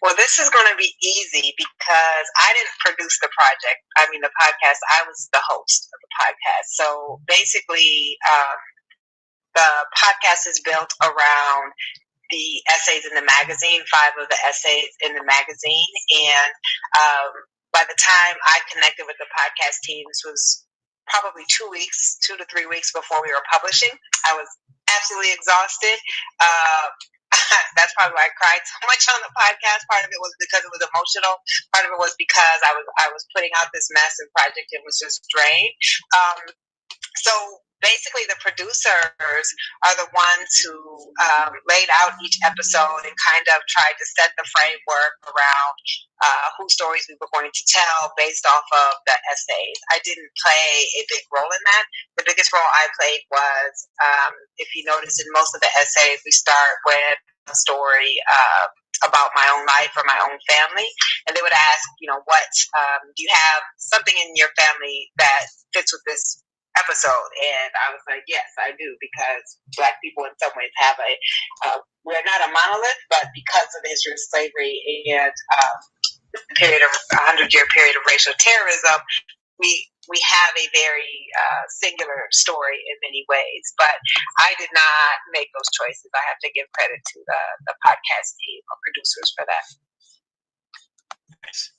Well, this is going to be easy because I didn't produce the podcast. I was the host of the podcast. So basically, the podcast is built around the essays in the magazine, 5 of the essays in the magazine. And by the time I connected with the podcast team, this was probably 2 to 3 weeks before we were publishing. I was absolutely exhausted. That's probably why I cried so much on the podcast. Part of it was because it was emotional. Part of it was because I was putting out this massive project and was just drained. So basically, the producers are the ones who laid out each episode and kind of tried to set the framework around whose stories we were going to tell based off of the essays. I didn't play a big role in that. The biggest role I played was, if you notice in most of the essays, we start with a story about my own life or my own family. And they would ask, what, do you have something in your family that fits with this episode? And I was like, yes, I do, because Black people in some ways have we're not a monolith, but because of the history of slavery and the 100-year period of racial terrorism, we have a very singular story in many ways. But I did not make those choices. I have to give credit to the podcast team or producers for that. Nice.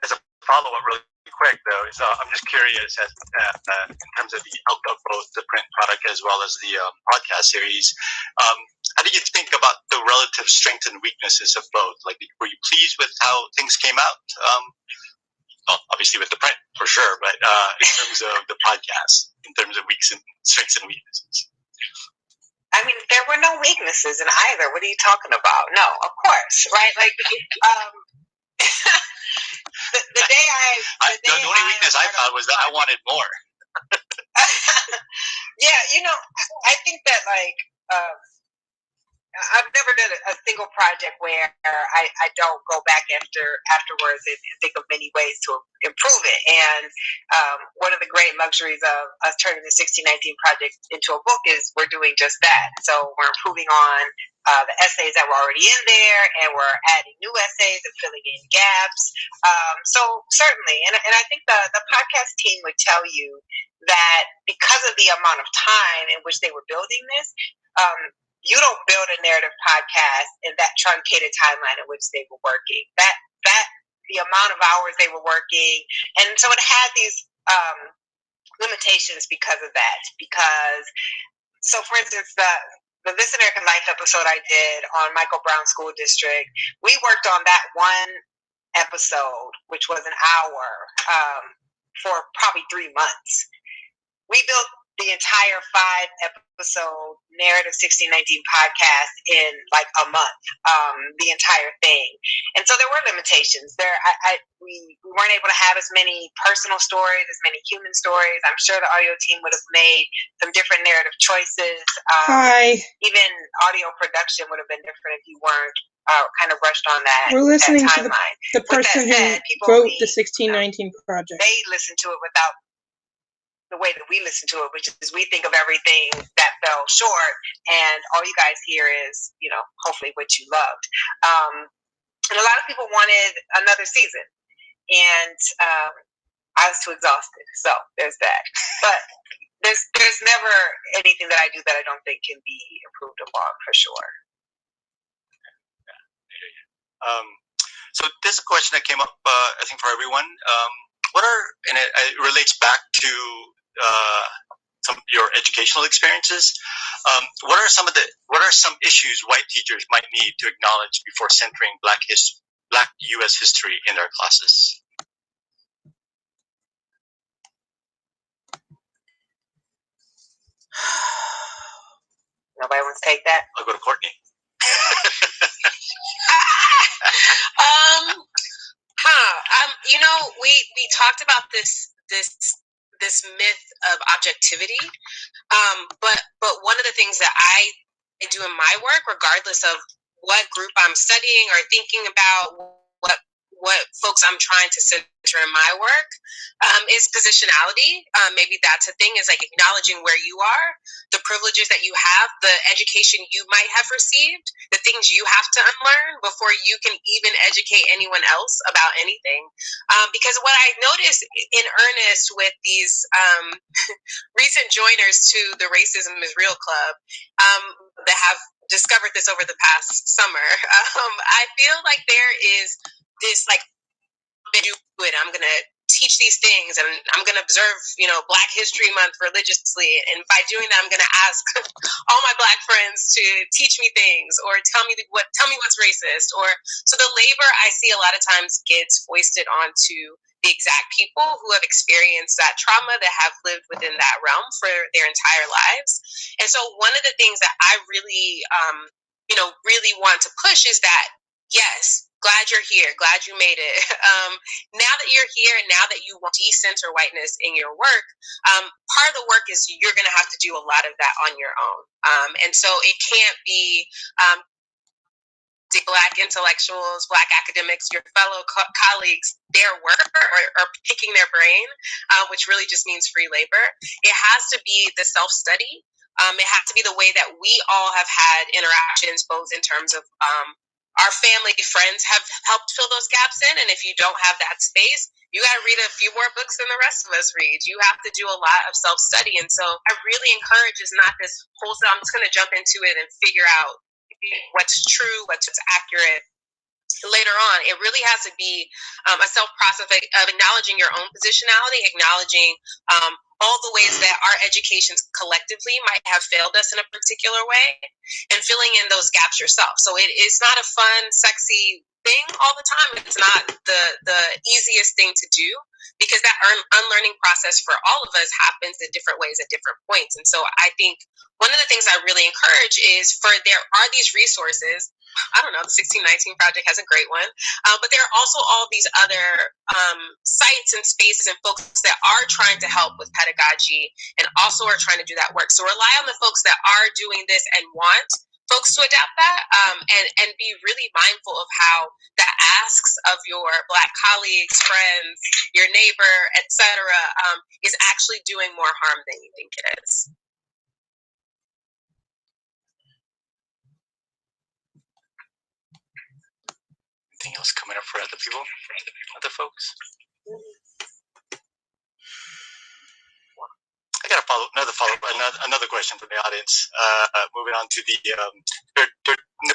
As a follow-up, really quick though, is I'm just curious in terms of the outlook, both the print product as well as the podcast series. How did you think about the relative strengths and weaknesses of both? Like, were you pleased with how things came out? Well, obviously with the print for sure, but in terms of the podcast, in terms of strengths and weaknesses. I mean, there were no weaknesses in either. What are you talking about? No, of course, right? Like, the only weakness I found was that I wanted more. Yeah, I think that I've never done a single project where I don't go back afterwards and think of many ways to improve it. And one of the great luxuries of us turning the 1619 project into a book is we're doing just that. So we're improving on the essays that were already in there, and we're adding new essays and filling in gaps. So certainly, and I think the podcast team would tell you that because of the amount of time in which they were building this, you don't build a narrative podcast in that truncated timeline in which they were working. That the amount of hours they were working, and so it had these limitations because of that. So for instance, the This American Life episode I did on Michael Brown School District, we worked on that one episode, which was an hour, for probably 3 months. We built the entire 5-episode narrative 1619 podcast in like a month, the entire thing. And so there were limitations there. We weren't able to have as many personal stories, as many human stories. I'm sure the audio team would have made some different narrative choices. Even audio production would have been different if you weren't kind of rushed on that. We're listening to timeline. the person who wrote the 1619 project. They listened to it without the way that we listen to it, which is we think of everything that fell short, and all you guys hear is, hopefully what you loved. And a lot of people wanted another season, and I was too exhausted. So there's that. But there's never anything that I do that I don't think can be improved upon, for sure. So this is a question that came up, I think, for everyone. And it relates back to some of your educational experiences. What are some issues white teachers might need to acknowledge before centering Black U.S. history in their classes? Nobody wants to take that? I'll go to Courtney. we talked about this myth of objectivity, but one of the things that I do in my work, regardless of what group I'm studying or thinking about, what folks I'm trying to center in my work, is positionality. Maybe that's a thing, is like acknowledging where you are, the privileges that you have, the education you might have received, the things you have to unlearn before you can even educate anyone else about anything. Because what I noticed in earnest with these recent joiners to the Racism is Real Club, that have discovered this over the past summer, I feel like there is this like, I'm going to teach these things, and I'm going to observe, Black History Month religiously. And by doing that, I'm going to ask all my Black friends to teach me things, or tell me what's racist. Or so the labor I see a lot of times gets foisted onto the exact people who have experienced that trauma, that have lived within that realm for their entire lives. And so one of the things that I really, really want to push is that, yes, glad you're here. Glad you made it. Now that you're here, and now that you want to decenter whiteness in your work, part of the work is you're going to have to do a lot of that on your own. And so it can't be Black intellectuals, Black academics, your fellow colleagues, their work or picking their brain, which really just means free labor. It has to be the self-study. It has to be the way that we all have had interactions, both in terms of our family, friends have helped fill those gaps in. And if you don't have that space, you got to read a few more books than the rest of us read. You have to do a lot of self-study. And so I really encourage, is not this wholesale, I'm just going to jump into it and figure out what's true, what's accurate later on. It really has to be a self-process of acknowledging your own positionality, acknowledging all the ways that our educations collectively might have failed us in a particular way, and filling in those gaps yourself. So it's not a fun, sexy thing all the time. It's not the easiest thing to do, because that unlearning process for all of us happens in different ways at different points. And so I think one of the things I really encourage is there are these resources. I don't know, the 1619 Project has a great one, but there are also all these other sites and spaces and folks that are trying to help with pedagogy and also are trying to do that work. So rely on the folks that are doing this and want folks to adapt that, and be really mindful of how the asks of your Black colleagues, friends, your neighbor, etc., is actually doing more harm than you think it is. Anything else coming up for other people, other folks? I got another question from the audience. Moving on to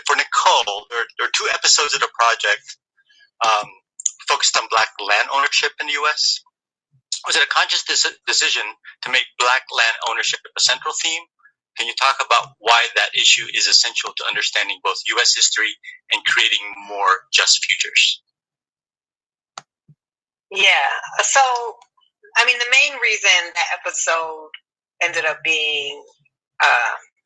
for Nicole, there are 2 episodes of the project focused on Black land ownership in the U.S. Was it a conscious decision to make Black land ownership a central theme? Can you talk about why that issue is essential to understanding both U.S. history and creating more just futures? Yeah. So, I mean, the main reason that episode ended up being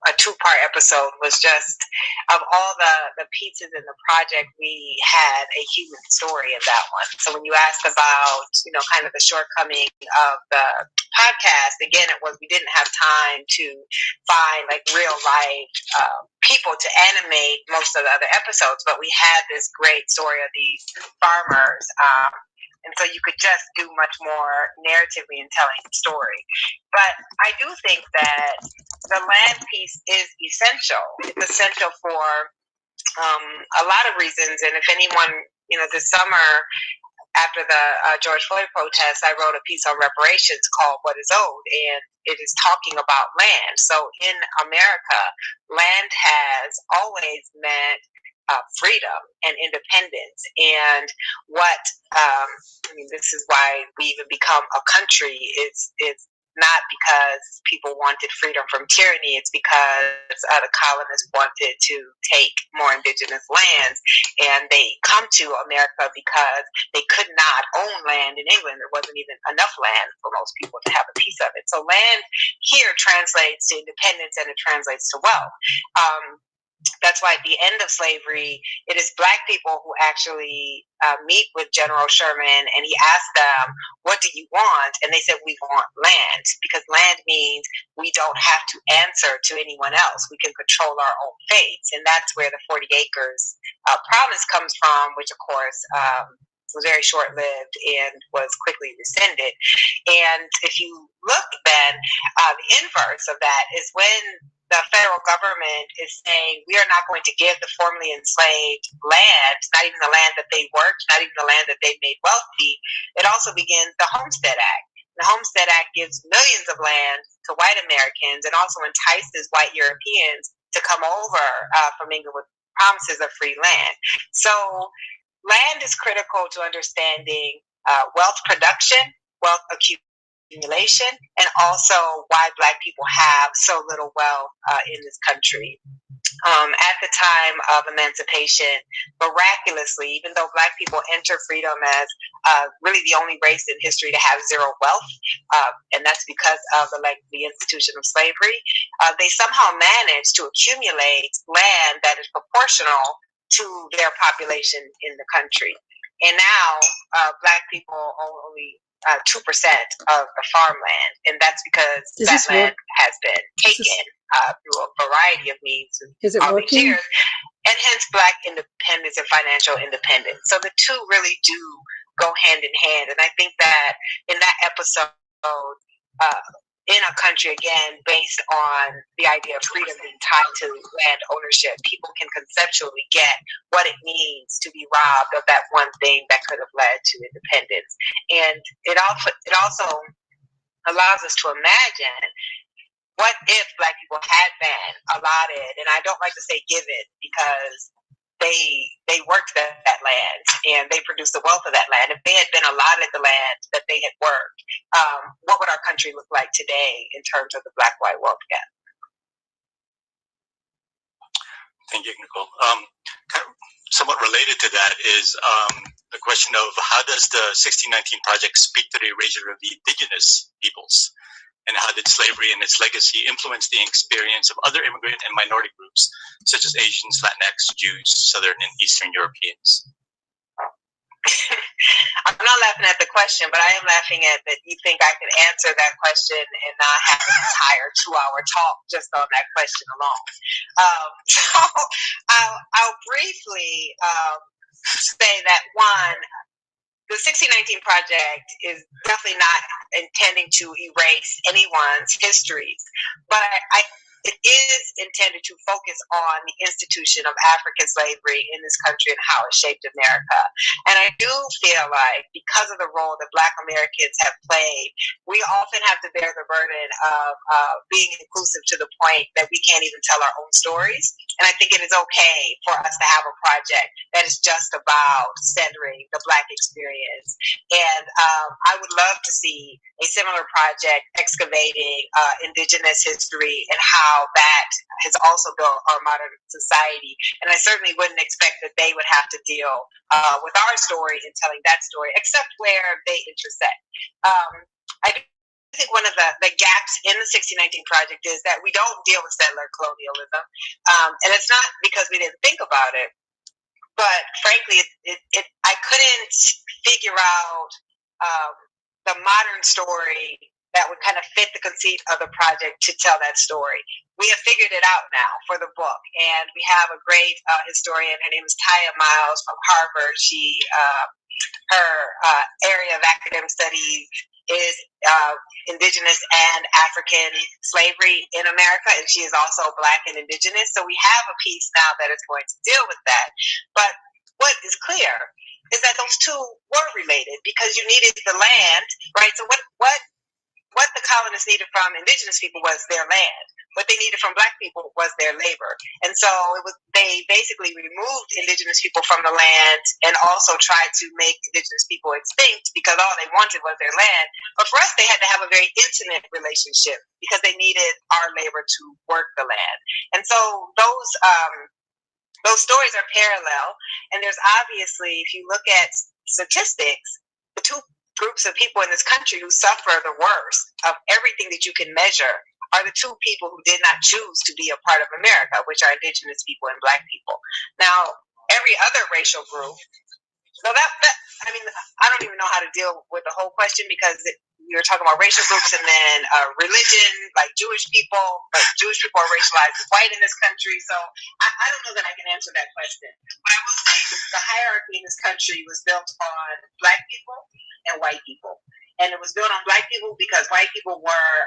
a 2-part episode was just, of all the pieces in the project, we had a human story in that one. So when you asked about, kind of the shortcoming of the podcast, again, it was we didn't have time to find like real life people to animate most of the other episodes, but we had this great story of these farmers. And so you could just do much more narratively in telling the story. But I do think that the land piece is essential. It's essential for a lot of reasons. And if anyone, this summer after the George Floyd protests, I wrote a piece on reparations called What is Owed? And it is talking about land. So in America, land has always meant freedom and independence. And what this is why we even become a country. It's not because people wanted freedom from tyranny. It's because the colonists wanted to take more indigenous lands, and they come to America because they could not own land in England. There wasn't even enough land for most people to have a piece of it. So land here translates to independence, and it translates to wealth. that's why at the end of slavery, it is Black people who actually meet with General Sherman, and he asked them, what do you want? And they said, we want land, because land means we don't have to answer to anyone else. We can control our own fates. And that's where the 40 acres promise comes from, which of course was very short-lived and was quickly rescinded. And if you look then, the inverse of that is when the federal government is saying we are not going to give the formerly enslaved land, not even the land that they worked, not even the land that they made wealthy. It also begins the Homestead Act. The Homestead Act gives millions of land to white Americans and also entices white Europeans to come over from England with promises of free land. So land is critical to understanding wealth production, wealth accumulation, and also why Black people have so little wealth in this country. At the time of emancipation, miraculously, even though Black people enter freedom as really the only race in history to have zero wealth, and that's because of the institution of slavery, they somehow managed to accumulate land that is proportional to their population in the country. And now Black people own only 2% of the farmland, and that's because that land has been taken through a variety of means all these years, and hence Black independence and financial independence. So the two really do go hand in hand, and I think that in that episode, in a country, again, based on the idea of freedom being tied to land ownership, people can conceptually get what it means to be robbed of that one thing that could have led to independence. And it also allows us to imagine, what if Black people had been allotted, and I don't like to say given, because they worked that land and they produced the wealth of that land. If they had been allotted the land that they had worked, what would our country look like today in terms of the Black-white wealth gap? Thank you, Nicole. Kind of somewhat related to that is the question of how does the 1619 Project speak to the erasure of the indigenous peoples? And how did slavery and its legacy influence the experience of other immigrant and minority groups, such as Asians, Latinx, Jews, Southern and Eastern Europeans? I'm not laughing at the question, but I am laughing at that you think I could answer that question and not have an entire 2-hour talk just on that question alone. So I'll briefly say that, one, the 1619 Project is definitely not intending to erase anyone's histories, but it is intended to focus on the institution of African slavery in this country and how it shaped America. And I do feel like because of the role that Black Americans have played, we often have to bear the burden of being inclusive to the point that we can't even tell our own stories. And I think it is okay for us to have a project that is just about centering the Black experience. And I would love to see a similar project excavating indigenous history and how that has also built our modern society. And I certainly wouldn't expect that they would have to deal with our story in telling that story, except where they intersect. I think one of the gaps in the 1619 Project is that we don't deal with settler colonialism. And it's not because we didn't think about it, but frankly, I couldn't figure out the modern story that would kind of fit the conceit of the project to tell that story. We have figured it out now for the book, and we have a great historian. Her name is Taya Miles from Harvard. Her area of academic studies is indigenous and African slavery in America, and she is also Black and indigenous. So we have a piece now that is going to deal with that. But what is clear is that those two were related because you needed the land, right? So what the colonists needed from indigenous people was their land. What they needed from Black people was their labor. And so they basically removed indigenous people from the land and also tried to make indigenous people extinct because all they wanted was their land. But for us, they had to have a very intimate relationship because they needed our labor to work the land. And so those stories are parallel. And there's obviously, if you look at statistics, the two groups of people in this country who suffer the worst of everything that you can measure are the two people who did not choose to be a part of America, which are indigenous people and Black people. Now, every other racial group, so I mean, I don't even know how to deal with the whole question because you're talking about racial groups and then religion, like Jewish people, but Jewish people are racialized as white in this country. So I don't know that I can answer that question. But I will say the hierarchy in this country was built on Black people and white people. And it was built on Black people because white people were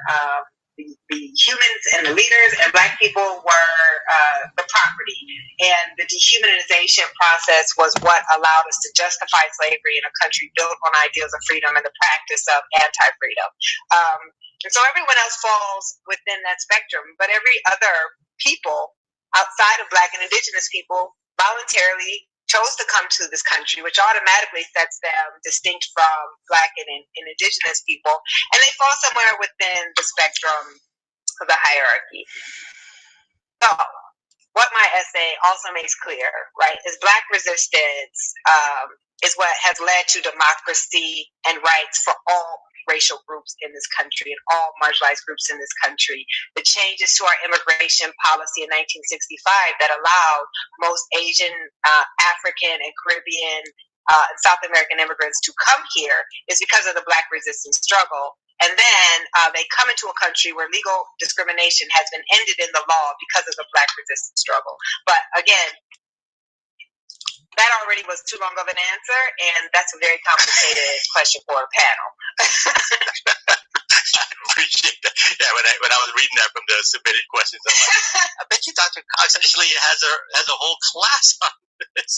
the humans and the leaders, and Black people were the property. And the dehumanization process was what allowed us to justify slavery in a country built on ideals of freedom and the practice of anti-freedom. And so everyone else falls within that spectrum, but every other people outside of Black and indigenous people voluntarily chose to come to this country, which automatically sets them distinct from Black and indigenous people, and they fall somewhere within the spectrum of the hierarchy. So, what my essay also makes clear, right, is Black resistance is what has led to democracy and rights for all racial groups in this country and all marginalized groups in this country. The changes to our immigration policy in 1965 that allowed most Asian, African, and Caribbean and South American immigrants to come here is because of the Black resistance struggle. And then they come into a country where legal discrimination has been ended in the law because of the Black resistance struggle. But again, that already was too long of an answer, and that's a very complicated question for a panel. I appreciate that. Yeah, when I was reading that from the submitted questions, I'm like, I bet you Dr. Cox actually has a whole class on this.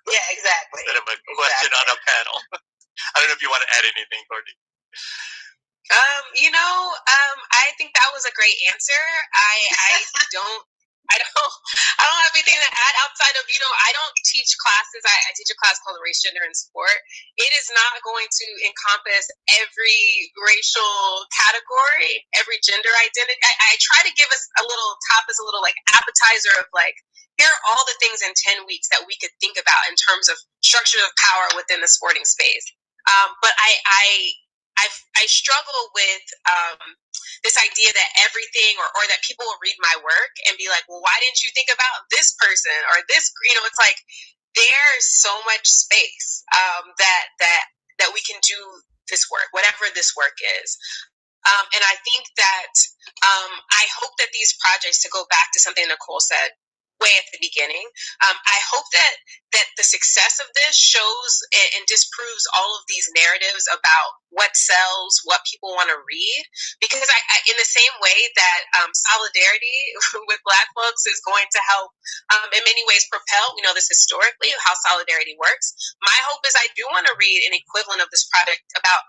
Yeah, exactly. Instead of a question on a panel. I don't know if you want to add anything, Courtney. I think that was a great answer. I don't have anything to add outside of, I don't teach classes. I teach a class called Race, Gender, and Sport. It is not going to encompass every racial category, every gender identity. I try to give us a little like appetizer of like, here are all the things in 10 weeks that we could think about in terms of structure of power within the sporting space. But I struggle with this idea that everything or that people will read my work and be like, well, why didn't you think about this person or this? It's like there's so much space that we can do this work, whatever this work is. And I think that I hope that these projects, to go back to something Nicole said way at the beginning, I hope that the success of this shows and disproves all of these narratives about what sells, what people want to read, because I in the same way that solidarity with Black folks is going to help in many ways propel, we know this historically, how solidarity works. My hope is I do want to read an equivalent of this project about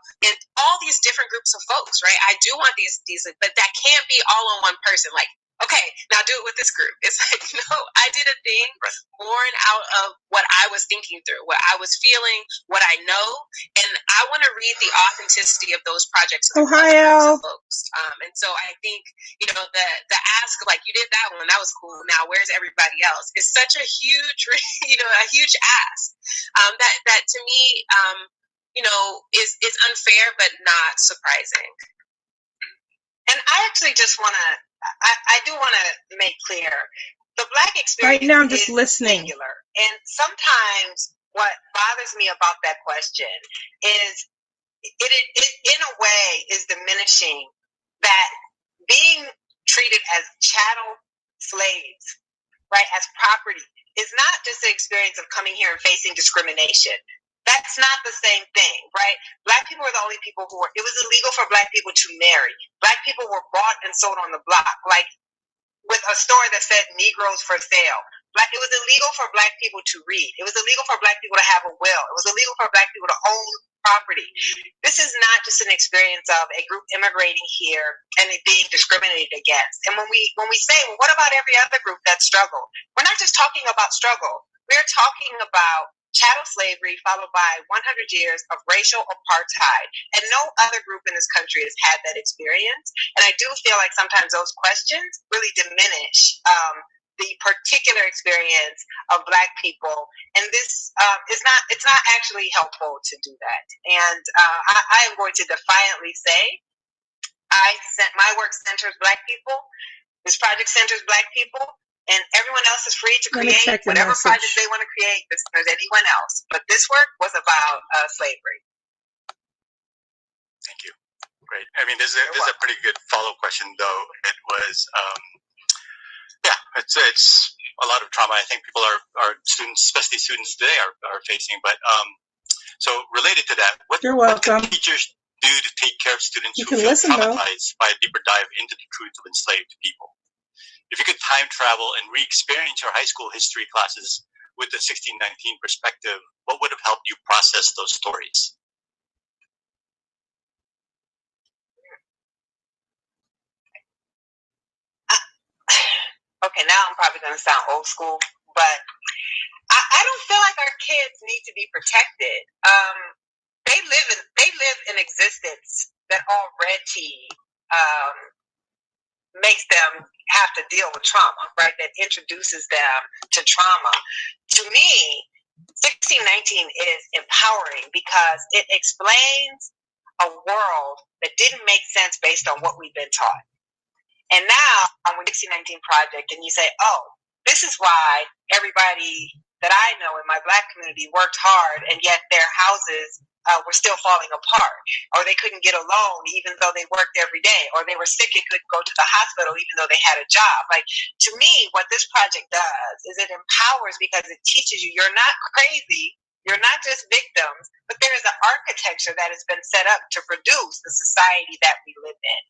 all these different groups of folks, right? I do want these, but that can't be all on one person. Like, okay, now do it with this group. It's like, no, I did a thing born out of what I was thinking through, what I was feeling, what I know, and I want to read the authenticity of those projects. Ohio. Folks. And so I think, the ask, like, you did that one, that was cool. Now, where's everybody else? It's such a huge, a huge ask that to me, is unfair, but not surprising. And I actually just want to, I do want to make clear, the Black experience right now I'm just listening. Singular. And sometimes what bothers me about that question is it in a way is diminishing that being treated as chattel slaves, right, as property, is not just the experience of coming here and facing discrimination. That's not the same thing, right? Black people were the only people who it was illegal for Black people to marry. Black people were bought and sold on the block, like with a store that said Negroes for sale. It was illegal for Black people to read. It was illegal for Black people to have a will. It was illegal for Black people to own property. This is not just an experience of a group immigrating here and it being discriminated against. And when we say, well, what about every other group that struggled? We're not just talking about struggle. We're talking about chattel slavery followed by 100 years of racial apartheid. And no other group in this country has had that experience. And I do feel like sometimes those questions really diminish the particular experience of Black people. And this it's not actually helpful to do that. And I am going to defiantly say, my work centers Black people. This project centers Black people, and everyone else is free to create whatever project they want to create. This centers anyone else, but this work was about slavery. Thank you. Great. I mean, this is a pretty good follow-up question, though. It was, it's a lot of trauma. I think people are students, especially students today, are facing. But so related to that, what can teachers do to take care of students who feel traumatized by a deeper dive into the truth of enslaved people? If you could time travel and re-experience your high school history classes with the 1619 perspective, what would have helped you process those stories? Okay, now I'm probably going to sound old school, but I don't feel like our kids need to be protected. They live in existence that already makes them have to deal with trauma, right? That introduces them to trauma. To me, 1619 is empowering because it explains a world that didn't make sense based on what we've been taught. And now I'm with the 1619 Project, and you say, oh, this is why everybody that I know in my Black community worked hard, and yet their houses were still falling apart, or they couldn't get a loan even though they worked every day, or they were sick and couldn't go to the hospital even though they had a job. Like, to me, what this project does is it empowers because it teaches you you're not crazy, you're not just victims, but there is an architecture that has been set up to produce the society that we live in.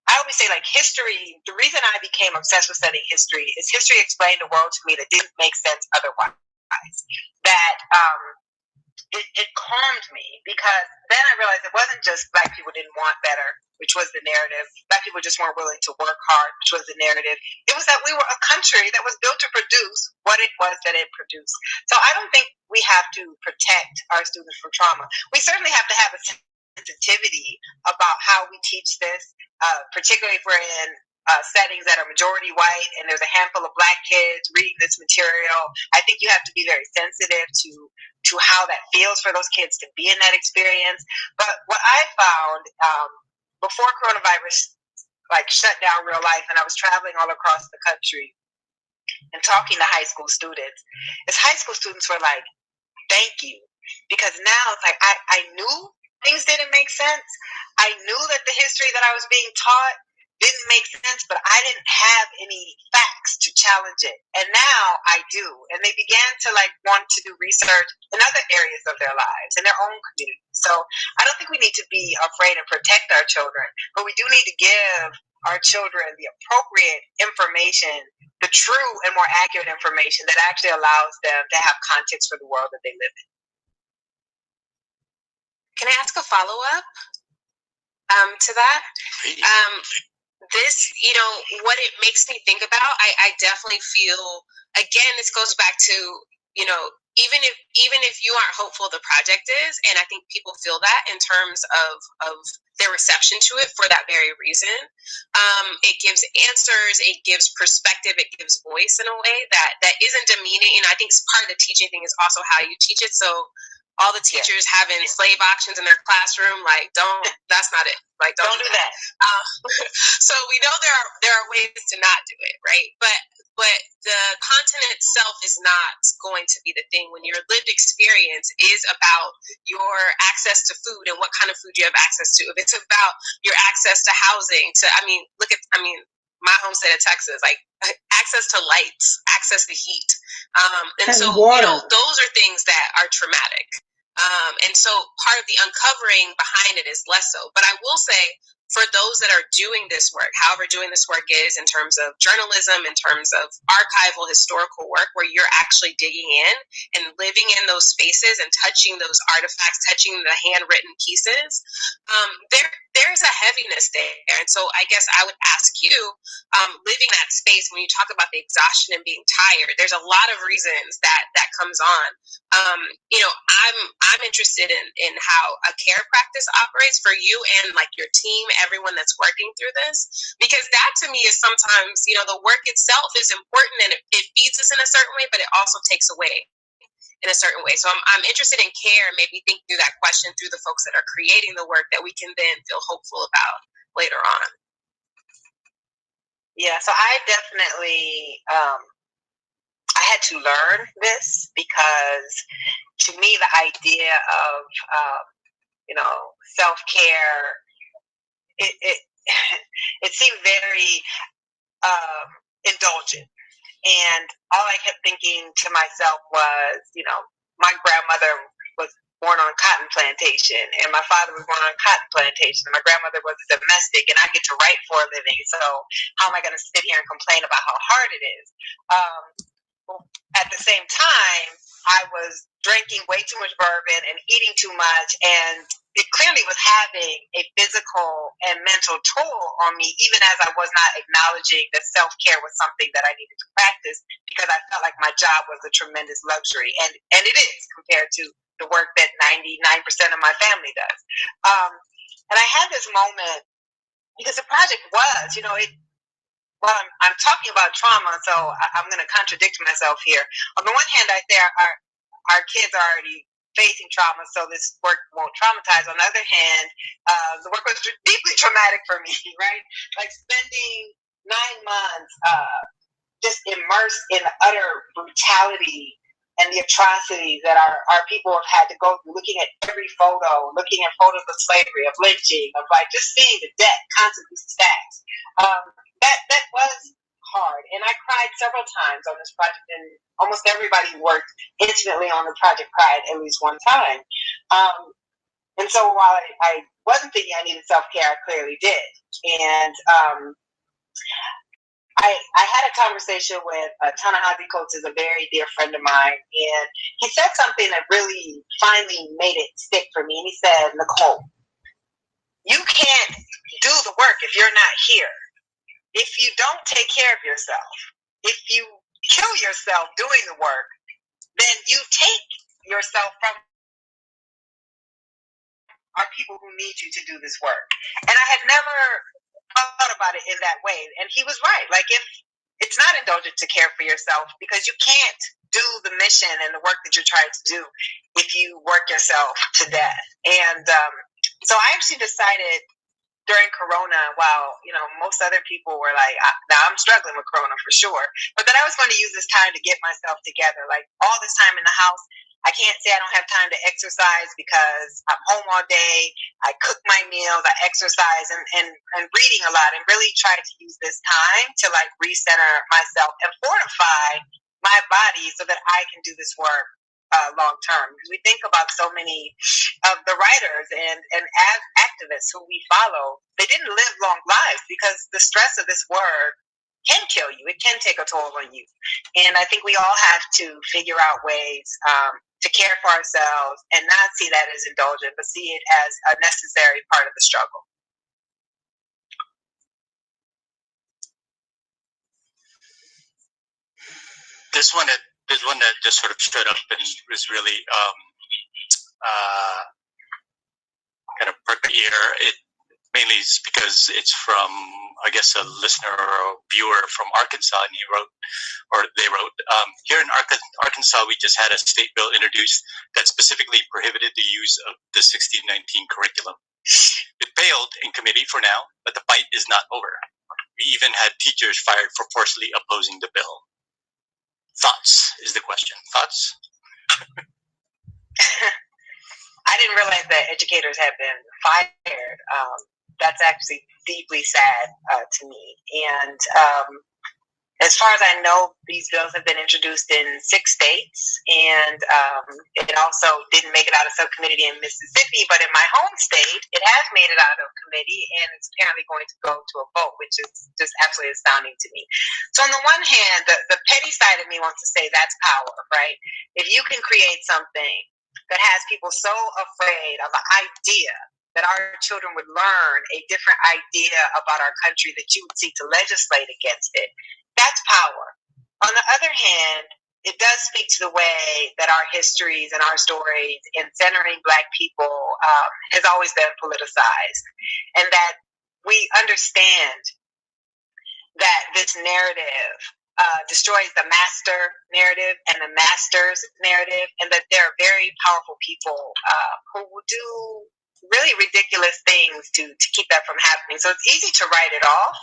I always say, like, history, the reason I became obsessed with studying history is history explained the world to me that didn't make sense otherwise. That it calmed me, because then I realized it wasn't just Black people didn't want better, which was the narrative. Black people just weren't willing to work hard, which was the narrative. It was that we were a country that was built to produce what it was that it produced. So I don't think we have to protect our students from trauma. We certainly have to have a sensitivity about how we teach this, particularly if we're in settings that are majority white and there's a handful of Black kids reading this material. I think you have to be very sensitive to how that feels for those kids to be in that experience. But what I found before coronavirus shut down real life, and I was traveling all across the country and talking to high school students, is high school students were like, thank you. Because now it's like I knew things didn't make sense. I knew that the history that I was being taught didn't make sense, but I didn't have any facts to challenge it. And now I do. And they began to want to do research in other areas of their lives, in their own communities. So I don't think we need to be afraid and protect our children, but we do need to give our children the appropriate information, the true and more accurate information that actually allows them to have context for the world that they live in. Can I ask a follow-up to that? This, what it makes me think about, I definitely feel, again, this goes back to, even if you aren't hopeful the project is, and I think people feel that in terms of their reception to it for that very reason, it gives answers, it gives perspective, it gives voice in a way that isn't demeaning. And I think part of the teaching thing is also how you teach it. So all the teachers having slave auctions in their classroom, that's not it. Don't do that. So we know there are ways to not do it, right? But the content itself is not going to be the thing when your lived experience is about your access to food and what kind of food you have access to. If it's about your access to housing, my home state of Texas, access to lights, access to heat. And so, those are things that are traumatic. And so part of the uncovering behind it is less so. But I will say, for those that are doing this work, however doing this work is in terms of journalism, in terms of archival historical work, where you're actually digging in and living in those spaces and touching those artifacts, touching the handwritten pieces, there's a heaviness there. And so I guess I would ask you, living that space, when you talk about the exhaustion and being tired, there's a lot of reasons that comes on. I'm interested in how a care practice operates for you and your team, everyone that's working through this, because that to me is sometimes, the work itself is important and it feeds us in a certain way, but it also takes away in a certain way. So I'm interested in care, maybe think through that question through the folks that are creating the work, that we can then feel hopeful about later on. Yeah, so I definitely I had to learn this because to me the idea of self-care it it seemed very indulgent. And all I kept thinking to myself was, my grandmother was born on a cotton plantation, and my father was born on a cotton plantation, and my grandmother was a domestic, and I get to write for a living. So how am I going to sit here and complain about how hard it is? At the same time, I was drinking way too much bourbon and eating too much, and it clearly was having a physical and mental toll on me, even as I was not acknowledging that self-care was something that I needed to practice, because I felt like my job was a tremendous luxury, and it is compared to the work that 99% of my family does. And I had this moment because the project was, well, I'm talking about trauma, so I'm going to contradict myself here. On the one hand, I say our kids are already facing trauma, so this work won't traumatize. On the other hand, the work was deeply traumatic for me, right? Like spending 9 months just immersed in the utter brutality and the atrocities that our people have had to go through, looking at every photo, looking at photos of slavery, of lynching, of like just seeing the death constantly stacked. That was hard, and I cried several times on this project, and almost everybody who worked intimately on the project cried at least one time. And so while I wasn't thinking I needed self-care, I clearly did. And I had a conversation with Ta-Nehisi Coates, is a very dear friend of mine, and he said something that really finally made it stick for me. And he said, Nicole, you can't do the work if you're not here. If you don't take care of yourself, if you kill yourself doing the work, then you take yourself from our people who need you to do this work. And I had never thought about it in that way. And he was right. Like, if it's not indulgent to care for yourself, because you can't do the mission and the work that you're trying to do if you work yourself to death. And so I actually decided during Corona, while most other people were like, now I'm struggling with Corona for sure, but that I was going to use this time to get myself together. Like, all this time in the house, I can't say I don't have time to exercise because I'm home all day. I cook my meals, I exercise, and reading a lot, and really try to use this time to like recenter myself and fortify my body so that I can do this work long term. Because we think about so many of the writers and activists who we follow, they didn't live long lives because the stress of this work can kill you. It can take a toll on you. And I think we all have to figure out ways to care for ourselves and not see that as indulgent, but see it as a necessary part of the struggle. There's one that just sort of stood up and was really kind of perked the ear. It mainly is because it's from, I guess, a listener or a viewer from Arkansas, and they wrote, here in Arkansas, we just had a state bill introduced that specifically prohibited the use of the 1619 curriculum. It failed in committee for now, but the fight is not over. We even had teachers fired for forcefully opposing the bill. Thoughts is the question. Thoughts? I didn't realize that educators had been fired. That's actually deeply sad to me. And as far as I know, these bills have been introduced in 6 states, and it also didn't make it out of subcommittee in Mississippi, but in my home state, it has made it out of committee, and it's apparently going to go to a vote, which is just absolutely astounding to me. So on the one hand, the petty side of me wants to say that's power, right? If you can create something that has people so afraid of the idea that our children would learn a different idea about our country, that you would seek to legislate against it, that's power. On the other hand, it does speak to the way that our histories and our stories in centering Black people has always been politicized, and that we understand that this narrative destroys the master narrative and the master's narrative, and that there are very powerful people who will do really ridiculous things to keep that from happening. So it's easy to write it off.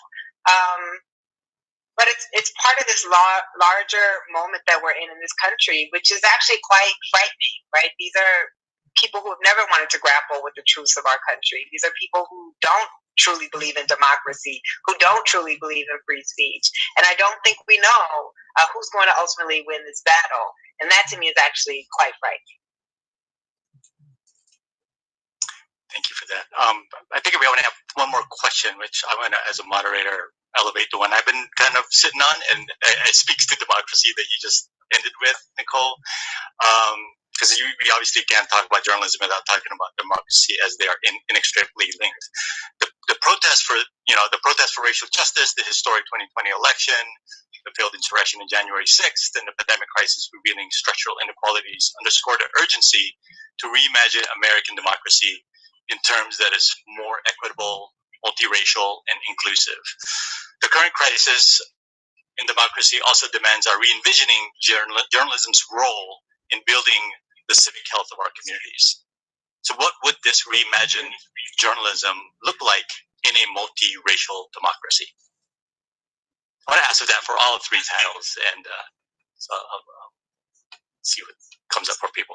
But it's part of this larger moment that we're in this country, which is actually quite frightening, right? These are people who have never wanted to grapple with the truths of our country. These are people who don't truly believe in democracy, who don't truly believe in free speech. And I don't think we know who's going to ultimately win this battle. And that to me is actually quite frightening. Thank you for that. I think we want to have one more question, which I want to, as a moderator, elevate the one I've been kind of sitting on, and it speaks to democracy that you just ended with, Nicole. Because we obviously can't talk about journalism without talking about democracy, as they are inextricably linked. The protest for racial justice, the historic 2020 election, the failed insurrection on January 6th, and the pandemic crisis revealing structural inequalities underscore the urgency to reimagine American democracy in terms that is more equitable, multiracial, and inclusive. The current crisis in democracy also demands our re-envisioning journalism's role in building the civic health of our communities. So what would this reimagined journalism look like in a multiracial democracy? I want to ask that for all three titles, and so I'll see what comes up for people.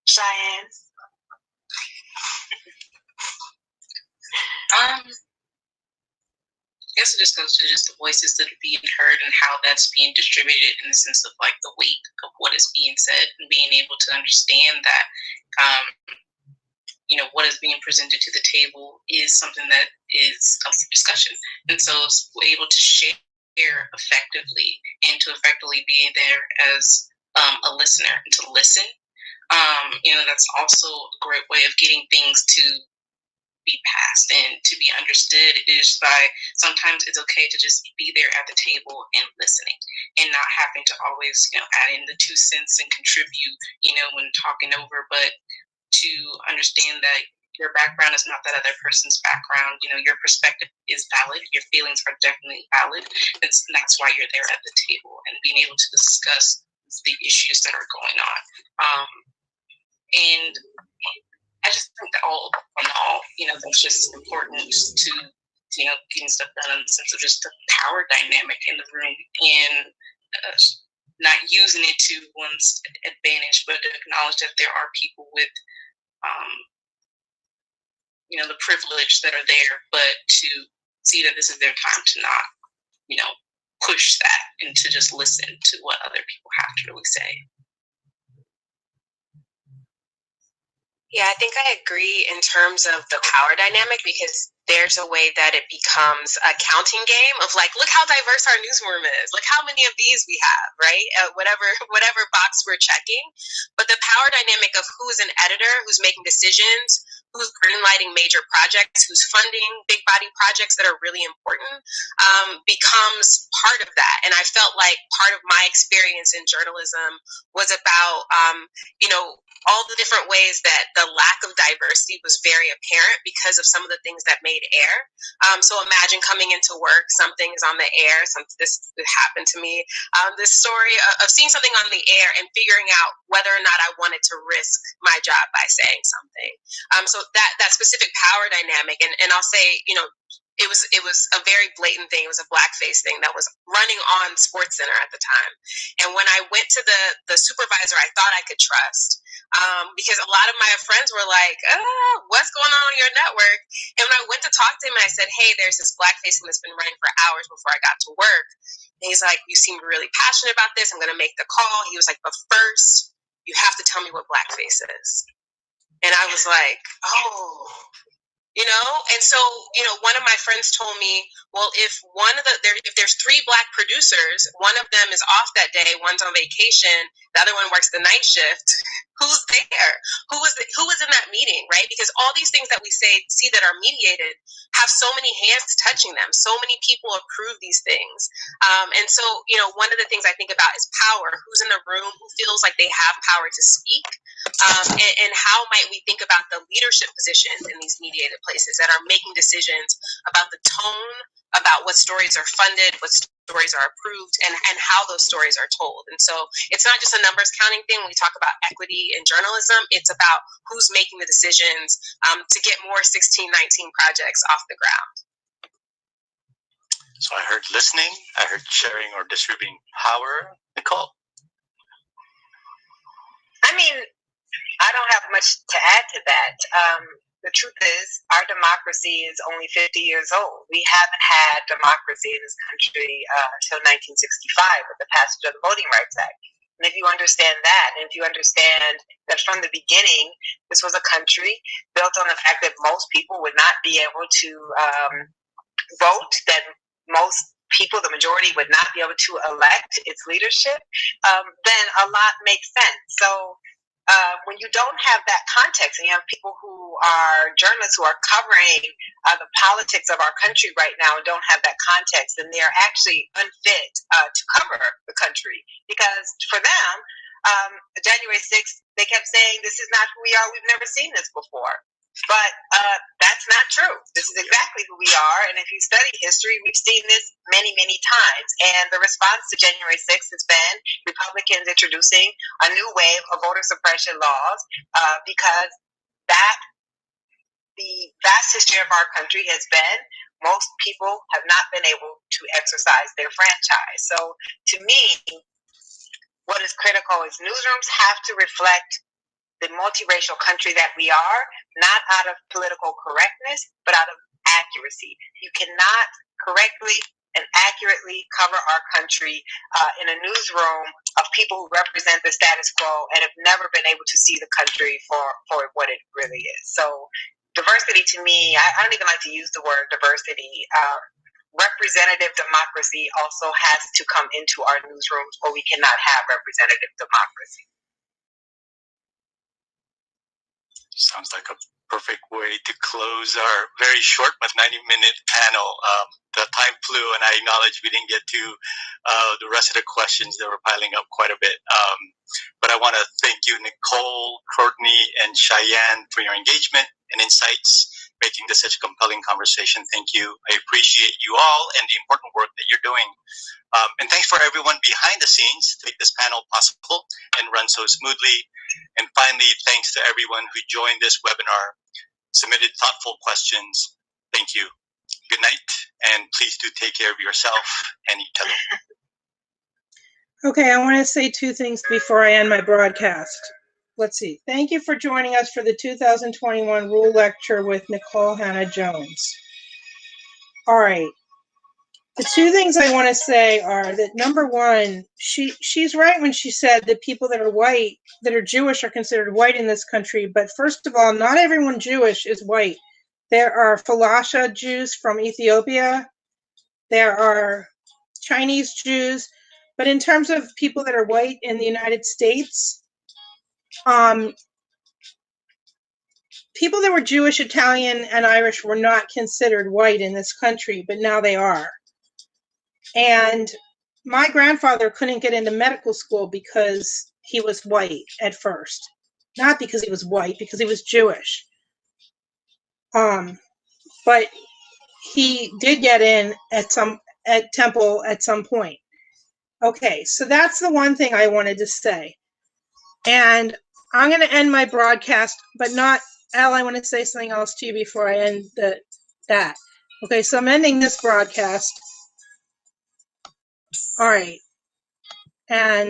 Cheyenne? I guess it just goes to just the voices that are being heard and how that's being distributed in the sense of like the weight of what is being said, and being able to understand that, what is being presented to the table is something that is up for discussion. And so it's able to share effectively and to effectively be there as a listener and to listen. That's also a great way of getting things to be passed and to be understood is by sometimes it's okay to just be there at the table and listening and not having to always, add in the 2 cents and contribute, when talking over, but to understand that your background is not that other person's background. Your perspective is valid. Your feelings are definitely valid. And that's why you're there at the table and being able to discuss the issues that are going on. And I just think that all in all, that's just important to, getting stuff done in the sense of just the power dynamic in the room and not using it to one's advantage, but to acknowledge that there are people with, the privilege that are there, but to see that this is their time to not, push that and to just listen to what other people have to really say. Yeah, I think I agree in terms of the power dynamic, because there's a way that it becomes a counting game of like, look how diverse our newsroom is. Look how many of these we have, right? Whatever box we're checking. But the power dynamic of who's an editor, who's making decisions, who's greenlighting major projects, who's funding big body projects that are really important, becomes part of that. And I felt like part of my experience in journalism was about, all the different ways that the lack of diversity was very apparent because of some of the things that made air. So imagine coming into work, something is on the air, this happened to me, this story of seeing something on the air and figuring out whether or not I wanted to risk my job by saying something. So that specific power dynamic, and I'll say, it was a very blatant thing. It was a blackface thing that was running on SportsCenter at the time. And when I went to the supervisor I thought I could trust, because a lot of my friends were like, what's going on your network? And when I went to talk to him, I said, hey, there's this blackface thing that's been running for hours before I got to work. And he's like, you seem really passionate about this. I'm going to make the call. He was like, but first, you have to tell me what blackface is. And I was like, oh... and so, one of my friends told me, well, if there's 3 Black producers, one of them is off that day, one's on vacation, the other one works the night shift, who's there? Who was in that meeting, right? Because all these things that we see that are mediated have so many hands touching them. So many people approve these things. And so, one of the things I think about is power. Who's in the room? Who feels like they have power to speak? And how might we think about the leadership positions in these mediated places that are making decisions about the tone, about what stories are funded, what stories are approved and how those stories are told. And so it's not just a numbers counting thing. When we talk about equity in journalism, it's about who's making the decisions to get more 1619 projects off the ground. So I heard listening, I heard sharing or distributing power. Nicole? I mean, I don't have much to add to that. The truth is, our democracy is only 50 years old. We haven't had democracy in this country until 1965 with the passage of the Voting Rights Act. And if you understand that, and if you understand that from the beginning, this was a country built on the fact that most people would not be able to vote, that most people, the majority, would not be able to elect its leadership, then a lot makes sense. So when you don't have that context, and you have people who are journalists who are covering the politics of our country right now and don't have that context, then they're actually unfit to cover the country. Because for them, January 6th, they kept saying, this is not who we are, we've never seen this before. But that's not true. This is exactly who we are. And if you study history, we've seen this many, many times. And the response to January 6th has been Republicans introducing a new wave of voter suppression laws because that the vast history of our country has been most people have not been able to exercise their franchise. So to me, what is critical is newsrooms have to reflect the multiracial country that we are, not out of political correctness, but out of accuracy. You cannot correctly and accurately cover our country in a newsroom of people who represent the status quo and have never been able to see the country for what it really is. So diversity to me, I don't even like to use the word diversity. Representative democracy also has to come into our newsrooms, or we cannot have representative democracy. Sounds like a perfect way to close our very short but 90-minute panel. The time flew, and I acknowledge we didn't get to the rest of the questions that were piling up quite a bit. But I want to thank you, Nicole, Courtney, and Cheyenne, for your engagement and insights, making this such a compelling conversation. Thank you. I appreciate you all and the important work that you're doing. And thanks for everyone behind the scenes to make this panel possible and run so smoothly. And finally, thanks to everyone who joined this webinar, submitted thoughtful questions. Thank you. Good night, and please do take care of yourself and each other. Okay, I want to say two things before I end my broadcast. Let's see. Thank you for joining us for the 2021 Rule Lecture with Nicole Hannah-Jones. All right. The two things I want to say are that, number one, she's right when she said that people that are white, that are Jewish, are considered white in this country. But first of all, not everyone Jewish is white. There are Falasha Jews from Ethiopia. There are Chinese Jews. But in terms of people that are white in the United States, people that were Jewish, Italian, and Irish were not considered white in this country, but now they are. And my grandfather couldn't get into medical school because he was white at first. Not because he was white, because he was Jewish. But he did get in at Temple at some point. Okay, so that's the one thing I wanted to say. And I'm going to end my broadcast, but not, Al, I want to say something else to you before I end that. Okay, so I'm ending this broadcast. All right. And